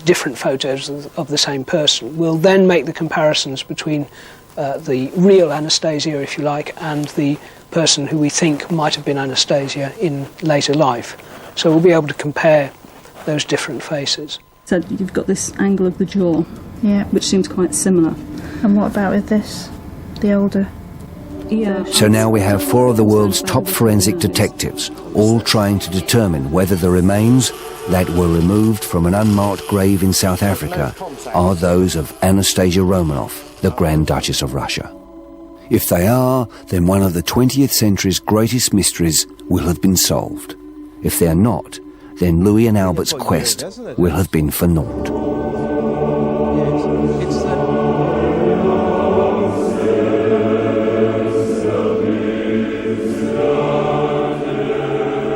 different photos of the same person. We'll then make the comparisons between the real Anastasia, if you like, and the person who we think might have been Anastasia in later life. So we'll be able to compare those different faces. So you've got this angle of the jaw, which seems quite similar. And what about with this, the older? Yeah. So now we have 4 of the world's top forensic detectives, all trying to determine whether the remains that were removed from an unmarked grave in South Africa are those of Anastasia Romanoff, the Grand Duchess of Russia. If they are, then one of the 20th century's greatest mysteries will have been solved. If they're not, then Louis and Albert's quest will have been for naught.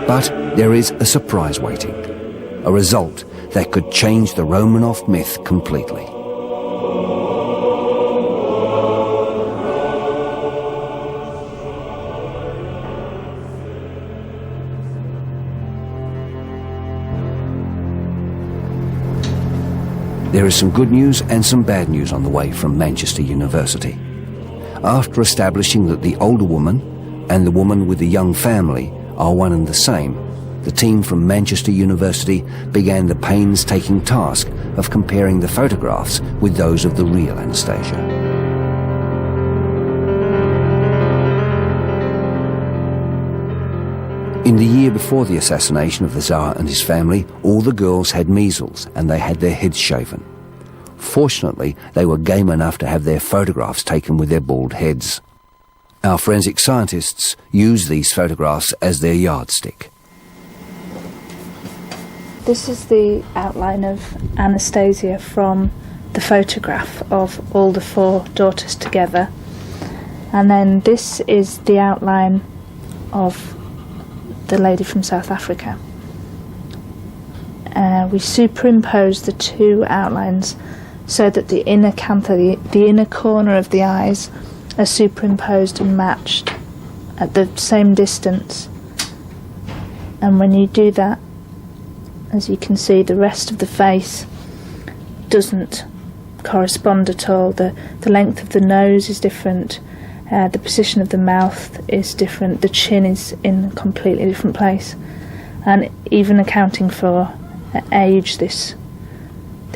But there is a surprise waiting, a result that could change the Romanov myth completely. There is some good news and some bad news on the way from Manchester University. After establishing that the older woman and the woman with the young family are one and the same, the team from Manchester University began the painstaking task of comparing the photographs with those of the real Anastasia. In the year before the assassination of the Tsar and his family, all the girls had measles and they had their heads shaven. Fortunately, they were game enough to have their photographs taken with their bald heads. Our forensic scientists used these photographs as their yardstick. This is the outline of Anastasia from the photograph of all the 4 daughters together. And then this is the outline of the lady from South Africa. We superimpose the 2 outlines so that the inner canthal, the inner corner of the eyes, are superimposed and matched at the same distance. And when you do that, as you can see, the rest of the face doesn't correspond at all. The length of the nose is different, the position of the mouth is different, the chin is in a completely different place. And even accounting for age, this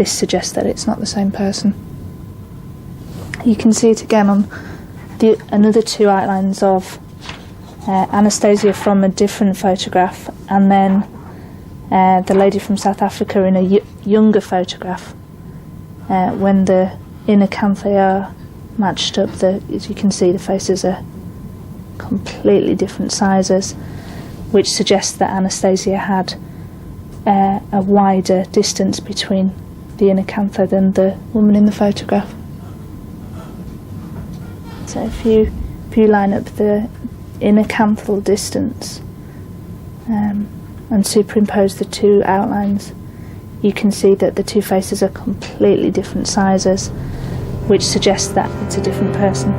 suggests that it's not the same person. You can see it again on another two outlines of Anastasia from a different photograph, and then the lady from South Africa in a younger photograph. When the inner canthae are matched up, as you can see, the faces are completely different sizes, which suggests that Anastasia had a wider distance between the inner canthae than the woman in the photograph. So if you line up the inner canthal distance and superimpose the two outlines, you can see that the two faces are completely different sizes, which suggests that it's a different person.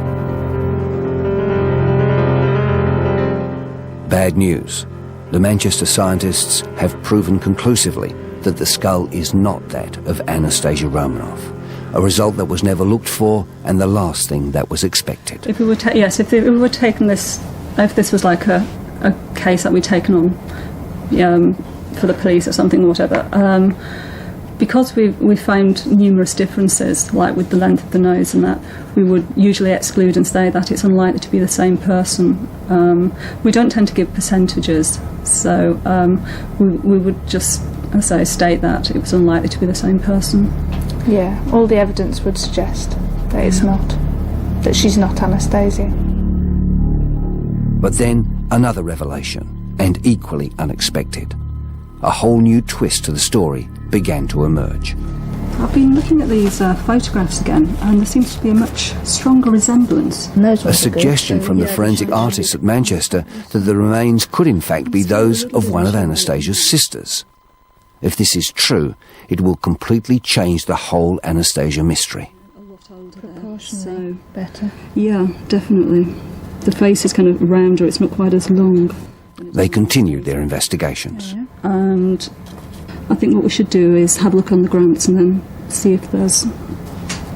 Bad news. The Manchester scientists have proven conclusively that the skull is not that of Anastasia Romanov, a result that was never looked for and the last thing that was expected. If we were taking this, if this was like a case that we'd taken on for the police or something or whatever, because we found numerous differences, like with the length of the nose and that, we would usually exclude and say that it's unlikely to be the same person. We don't tend to give percentages, so we would just, as I say, state that it was unlikely to be the same person. Yeah, all the evidence would suggest that it's not, that she's not Anastasia. But then another revelation, and equally unexpected. A whole new twist to the story began to emerge. I've been looking at these photographs again, and there seems to be a much stronger resemblance. A suggestion from the forensic artists at Manchester that the remains could in fact be those of one of Anastasia's sisters. If this is true, it will completely change the whole Anastasia mystery. A lot older, proportionally so better. Yeah, definitely. The face is kind of rounder, it's not quite as long. They continued their investigations. Yeah. And I think what we should do is have a look on the grants and then see if there's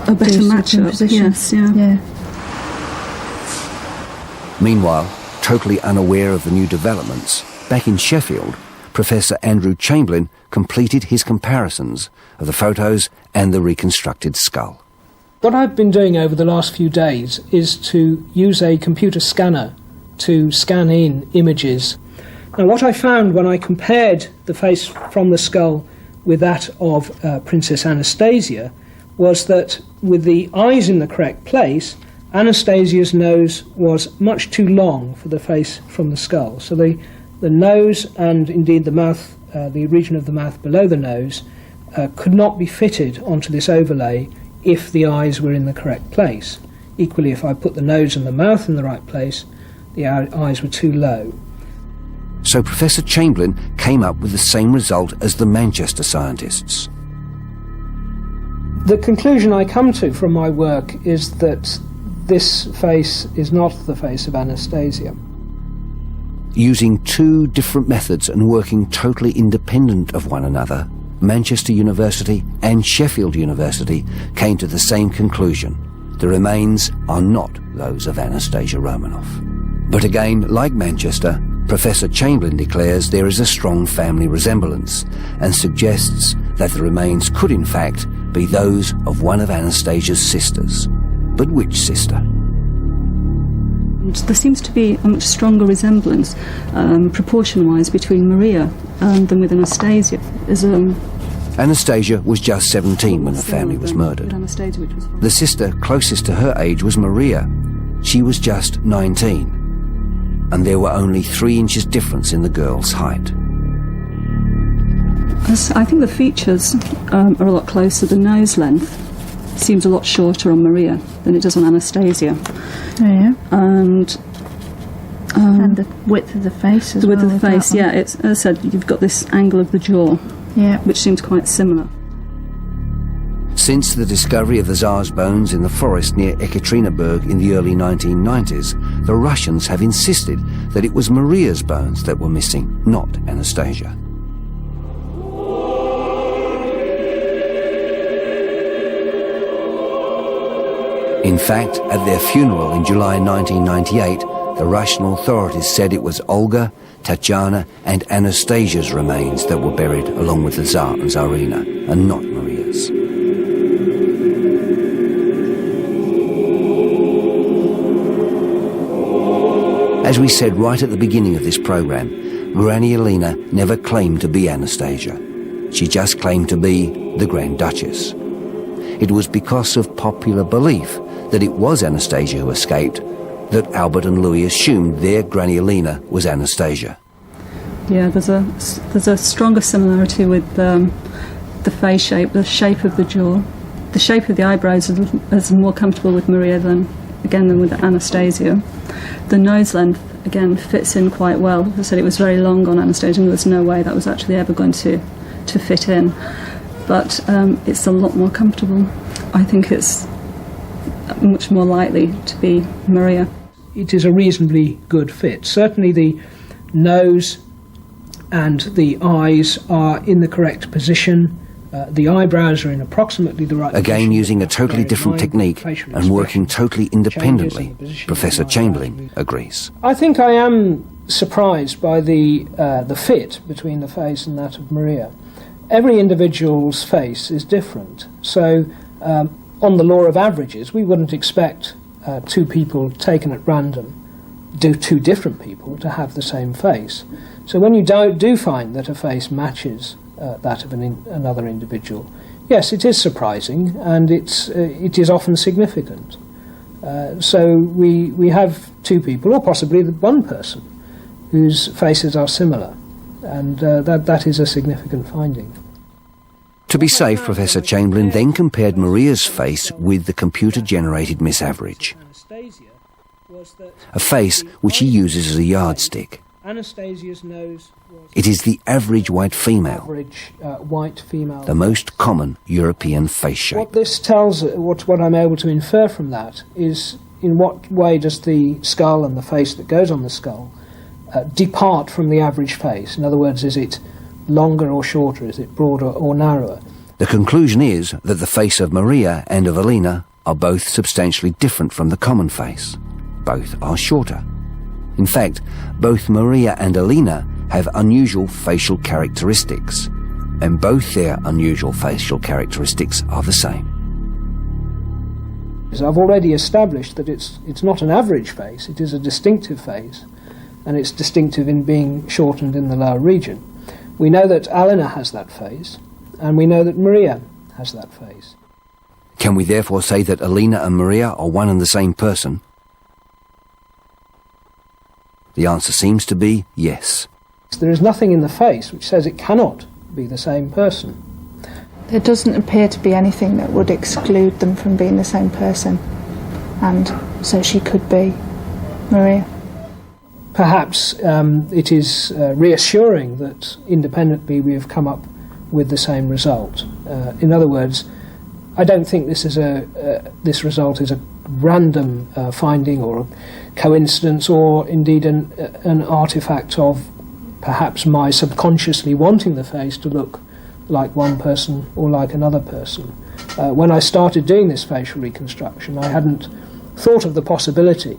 a better match-up. Yes, yeah. Meanwhile, totally unaware of the new developments, back in Sheffield, Professor Andrew Chamberlain completed his comparisons of the photos and the reconstructed skull. What I've been doing over the last few days is to use a computer scanner to scan in images. Now, what I found when I compared the face from the skull with that of Princess Anastasia was that with the eyes in the correct place, Anastasia's nose was much too long for the face from the skull. So the nose and indeed the mouth, the region of the mouth below the nose, could not be fitted onto this overlay if the eyes were in the correct place. Equally, if I put the nose and the mouth in the right place, the eyes were too low. So Professor Chamberlain came up with the same result as the Manchester scientists. The conclusion I come to from my work is that this face is not the face of Anastasia. Using two different methods and working totally independent of one another, Manchester University and Sheffield University came to the same conclusion. The remains are not those of Anastasia Romanoff. But again, like Manchester, Professor Chamberlain declares there is a strong family resemblance and suggests that the remains could in fact be those of one of Anastasia's sisters. But which sister? There seems to be a much stronger resemblance, proportion-wise, between Maria than with Anastasia. Anastasia was just 17 when the family was murdered. The sister closest to her age was Maria. She was just 19. And there were only 3 inches difference in the girl's height. I think the features are a lot closer. The nose length seems a lot shorter on Maria than it does on Anastasia. Oh, yeah. And the width of the face as well. The width of the face, yeah. It's, as I said, you've got this angle of the jaw, which seems quite similar. Since the discovery of the Tsar's bones in the forest near Ekaterinburg in the early 1990s, the Russians have insisted that it was Maria's bones that were missing, not Anastasia. In fact, at their funeral in July 1998, the Russian authorities said it was Olga, Tatjana and Anastasia's remains that were buried along with the Tsar and Tsarina, and not Maria's. As we said right at the beginning of this program, Granny Elena never claimed to be Anastasia. She just claimed to be the Grand Duchess. It was because of popular belief that it was Anastasia who escaped that Albert and Louis assumed their Granny Elena was Anastasia. Yeah, there's a stronger similarity with the face shape, the shape of the jaw. The shape of the eyebrows is more comfortable with Maria than with Anastasia. The nose length, again, fits in quite well. As I said, it was very long on Anastasia, and there was no way that was actually ever going to fit in. But it's a lot more comfortable. I think it's much more likely to be Maria. It is a reasonably good fit. Certainly the nose and the eyes are in the correct position. The eyebrows are in approximately the right position. Again, using a totally different technique and working totally independently, Professor Chamberlain agrees. I think I am surprised by the fit between the face and that of Maria. Every individual's face is different, so on the law of averages, we wouldn't expect two people taken at random, two different people, to have the same face. So when you do find that a face matches that of another individual, yes, it is surprising, and it is often significant. So we have two people, or possibly one person, whose faces are similar, and that is a significant finding. To be safe, Professor Chamberlain then compared Maria's face with the computer-generated misaverage, a face which he uses as a yardstick. Anastasia's nose It is the average white female, the most common European face shape. What this tells, what I'm able to infer from that, is in what way does the skull and the face that goes on the skull depart from the average face? In other words, is it longer or shorter? Is it broader or narrower? The conclusion is that the face of Maria and of Elena are both substantially different from the common face. Both are shorter. In fact, both Maria and Elena have unusual facial characteristics, and both their unusual facial characteristics are the same. I've already established that it's not an average face, it is a distinctive face, and it's distinctive in being shortened in the lower region. We know that Elena has that face, and we know that Maria has that face. Can we therefore say that Elena and Maria are one and the same person? The answer seems to be yes. There is nothing in the face which says it cannot be the same person. There doesn't appear to be anything that would exclude them from being the same person, and so she could be Maria. Perhaps it is reassuring that independently we have come up with the same result. In other words, I don't think this result is a random finding or a coincidence, or indeed an artifact of perhaps my subconsciously wanting the face to look like one person or like another person. When I started doing this facial reconstruction, I hadn't thought of the possibility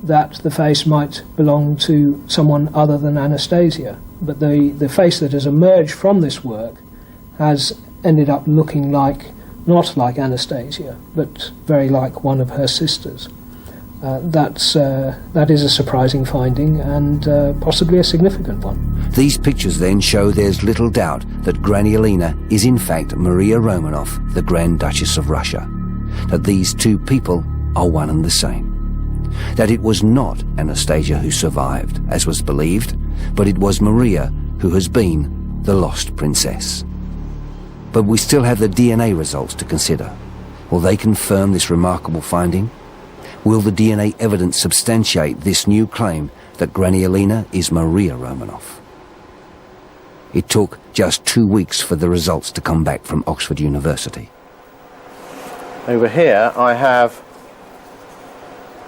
that the face might belong to someone other than Anastasia. But the face that has emerged from this work has ended up looking not like Anastasia, but very like one of her sisters. That is a surprising finding, and possibly a significant one. These pictures then show there's little doubt that Granny Elena is in fact Maria Romanov, the Grand Duchess of Russia, that these two people are one and the same, that it was not Anastasia who survived, as was believed, but it was Maria who has been the lost princess. But we still have the DNA results to consider. Will they confirm this remarkable finding? Will the DNA evidence substantiate this new claim that Granny Elena is Maria Romanov? It took just 2 weeks for the results to come back from Oxford University. Over here I have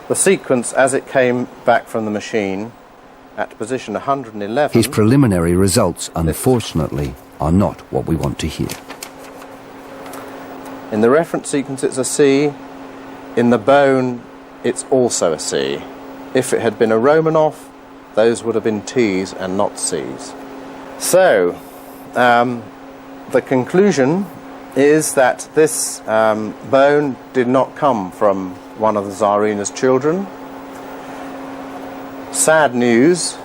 the sequence as it came back from the machine at position 111. His preliminary results, unfortunately, are not what we want to hear. In the reference sequence it's a C, in the bone it's also a C. If it had been a Romanov, those would have been T's and not C's. So, the conclusion is that this bone did not come from one of the Tsarina's children. Sad news.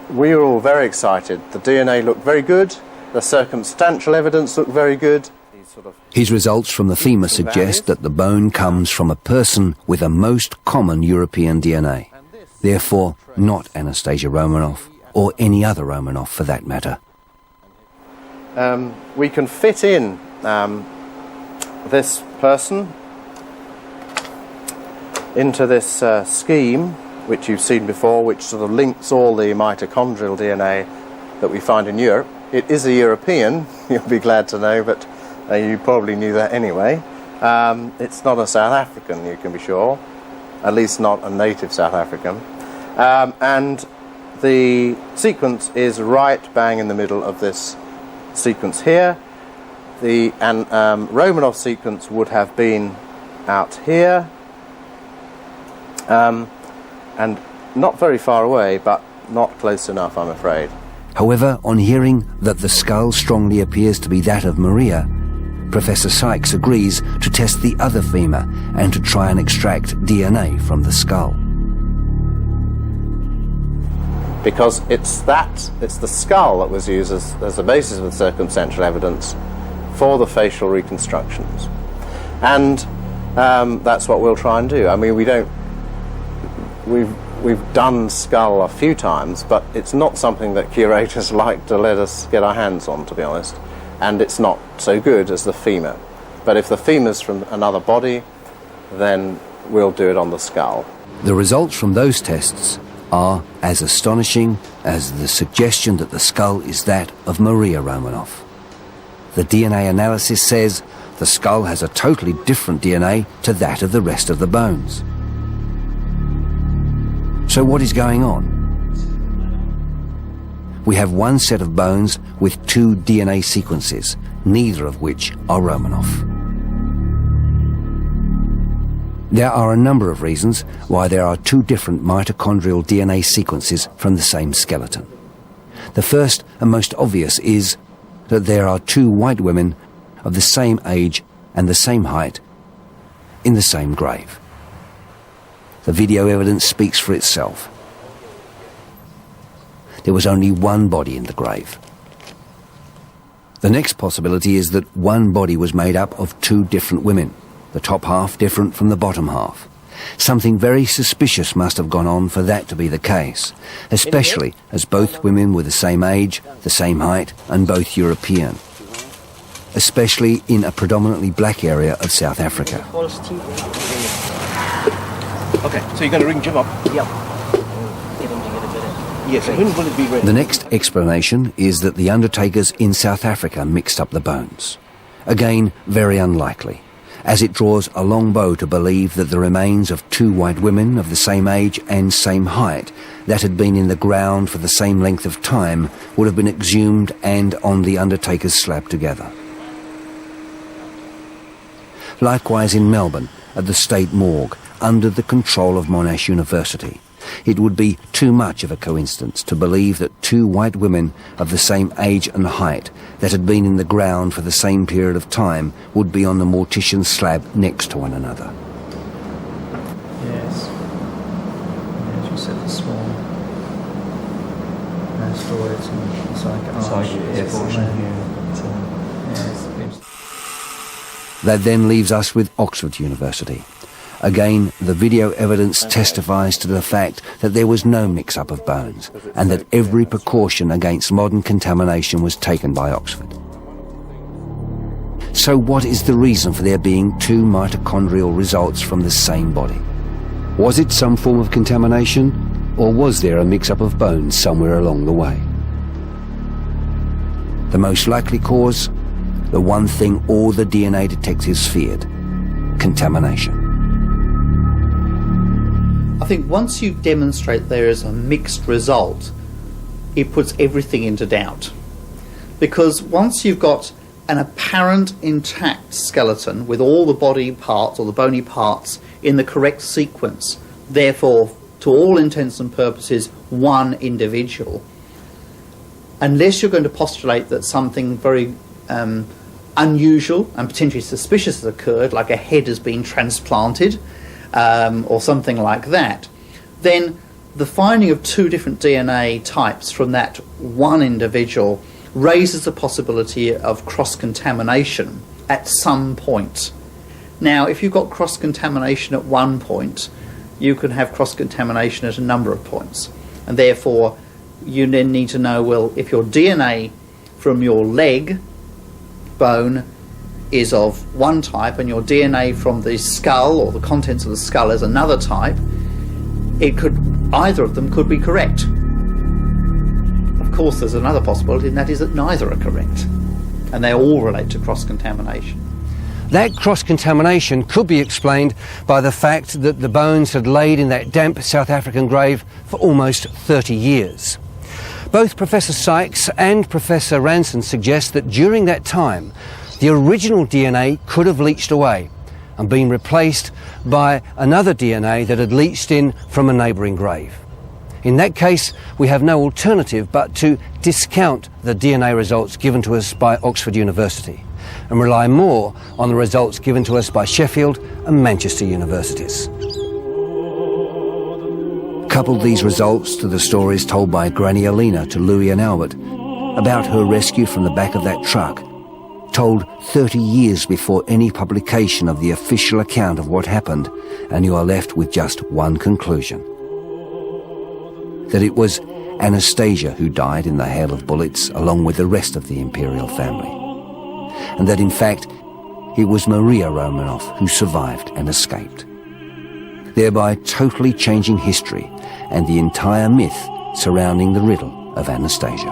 We were all very excited. The DNA looked very good. The circumstantial evidence looked very good. His results from the femur suggest that the bone comes from a person with a most common European DNA. Therefore, not Anastasia Romanoff, or any other Romanov for that matter. We can fit in this person into this scheme, which you've seen before, which sort of links all the mitochondrial DNA that we find in Europe. It is a European, you'll be glad to know, but you probably knew that anyway. It's not a South African, you can be sure, at least not a native South African. And the sequence is right bang in the middle of this sequence here. The Romanov sequence would have been out here, and not very far away, but not close enough, I'm afraid. However, on hearing that the skull strongly appears to be that of Maria, Professor Sykes agrees to test the other femur and to try and extract DNA from the skull. Because it's the skull that was used as the basis of the circumstantial evidence for the facial reconstructions. And that's what we'll try and do. I mean, we've done skull a few times, but it's not something that curators like to let us get our hands on, to be honest. And it's not so good as the femur. But if the femur's from another body, then we'll do it on the skull. The results from those tests are as astonishing as the suggestion that the skull is that of Maria Romanov. The DNA analysis says the skull has a totally different DNA to that of the rest of the bones. So what is going on? We have one set of bones with two DNA sequences, neither of which are Romanov. There are a number of reasons why there are two different mitochondrial DNA sequences from the same skeleton. The first and most obvious is that there are two white women of the same age and the same height in the same grave. The video evidence speaks for itself. There was only one body in the grave. The next possibility is that one body was made up of two different women, the top half different from the bottom half. Something very suspicious must have gone on for that to be the case, especially as both women were the same age, the same height, and both European, especially in a predominantly black area of South Africa. Okay, so you're going to ring Jim up? Yep. Yes, and when will it be ready? The next explanation is that the undertakers in South Africa mixed up the bones. Again, very unlikely, as it draws a long bow to believe that the remains of two white women of the same age and same height that had been in the ground for the same length of time would have been exhumed and on the undertaker's slab together. Likewise in Melbourne, at the State Morgue, under the control of Monash University. It would be too much of a coincidence to believe that two white women of the same age and height that had been in the ground for the same period of time would be on the mortician's slab next to one another. Yes. As you said, the small asteroids and it's like portion here. That then leaves us with Oxford University. Again, the video evidence testifies to the fact that there was no mix-up of bones and that every precaution against modern contamination was taken by Oxford. So what is the reason for there being two mitochondrial results from the same body? Was it some form of contamination, or was there a mix-up of bones somewhere along the way? The most likely cause? The one thing all the DNA detectives feared: contamination. I think once you demonstrate there is a mixed result, it puts everything into doubt. Because once you've got an apparent intact skeleton with all the body parts or the bony parts in the correct sequence, therefore to all intents and purposes, one individual, unless you're going to postulate that something very unusual and potentially suspicious has occurred, like a head has been transplanted or something like that, then the finding of two different DNA types from that one individual raises the possibility of cross-contamination at some point. Now, if you've got cross-contamination at one point, you can have cross-contamination at a number of points. And therefore, you then need to know, well, if your DNA from your leg bone is of one type and your DNA from the skull or the contents of the skull is another type, either of them could be correct. Of course, there's another possibility, and that is that neither are correct, and they all relate to cross-contamination. That cross-contamination could be explained by the fact that the bones had laid in that damp South African grave for almost 30 years. Both Professor Sykes and Professor Ransom suggest that during that time, the original DNA could have leached away and been replaced by another DNA that had leached in from a neighbouring grave. In that case, we have no alternative but to discount the DNA results given to us by Oxford University and rely more on the results given to us by Sheffield and Manchester universities. Coupled these results to the stories told by Granny Alina to Louis and Albert about her rescue from the back of that truck, told 30 years before any publication of the official account of what happened, and you are left with just one conclusion: that it was Anastasia who died in the hail of bullets along with the rest of the imperial family, and that in fact it was Maria Romanov who survived and escaped, thereby totally changing history and the entire myth surrounding the riddle of Anastasia.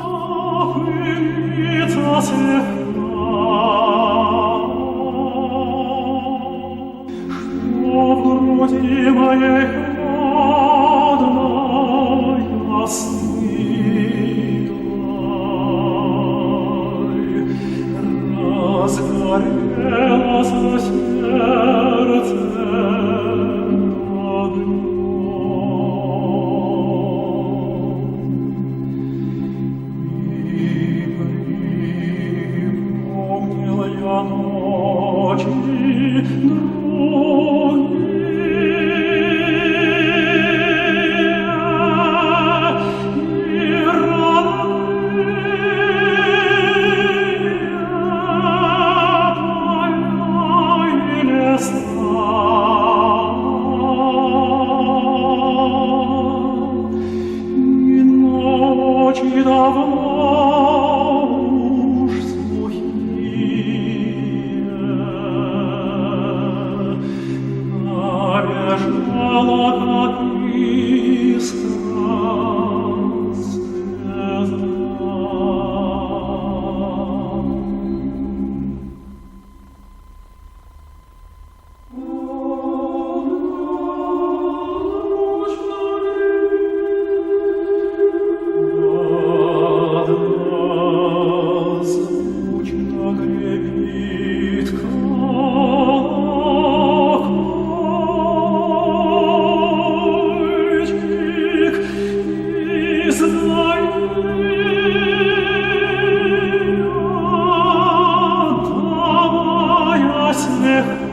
Smech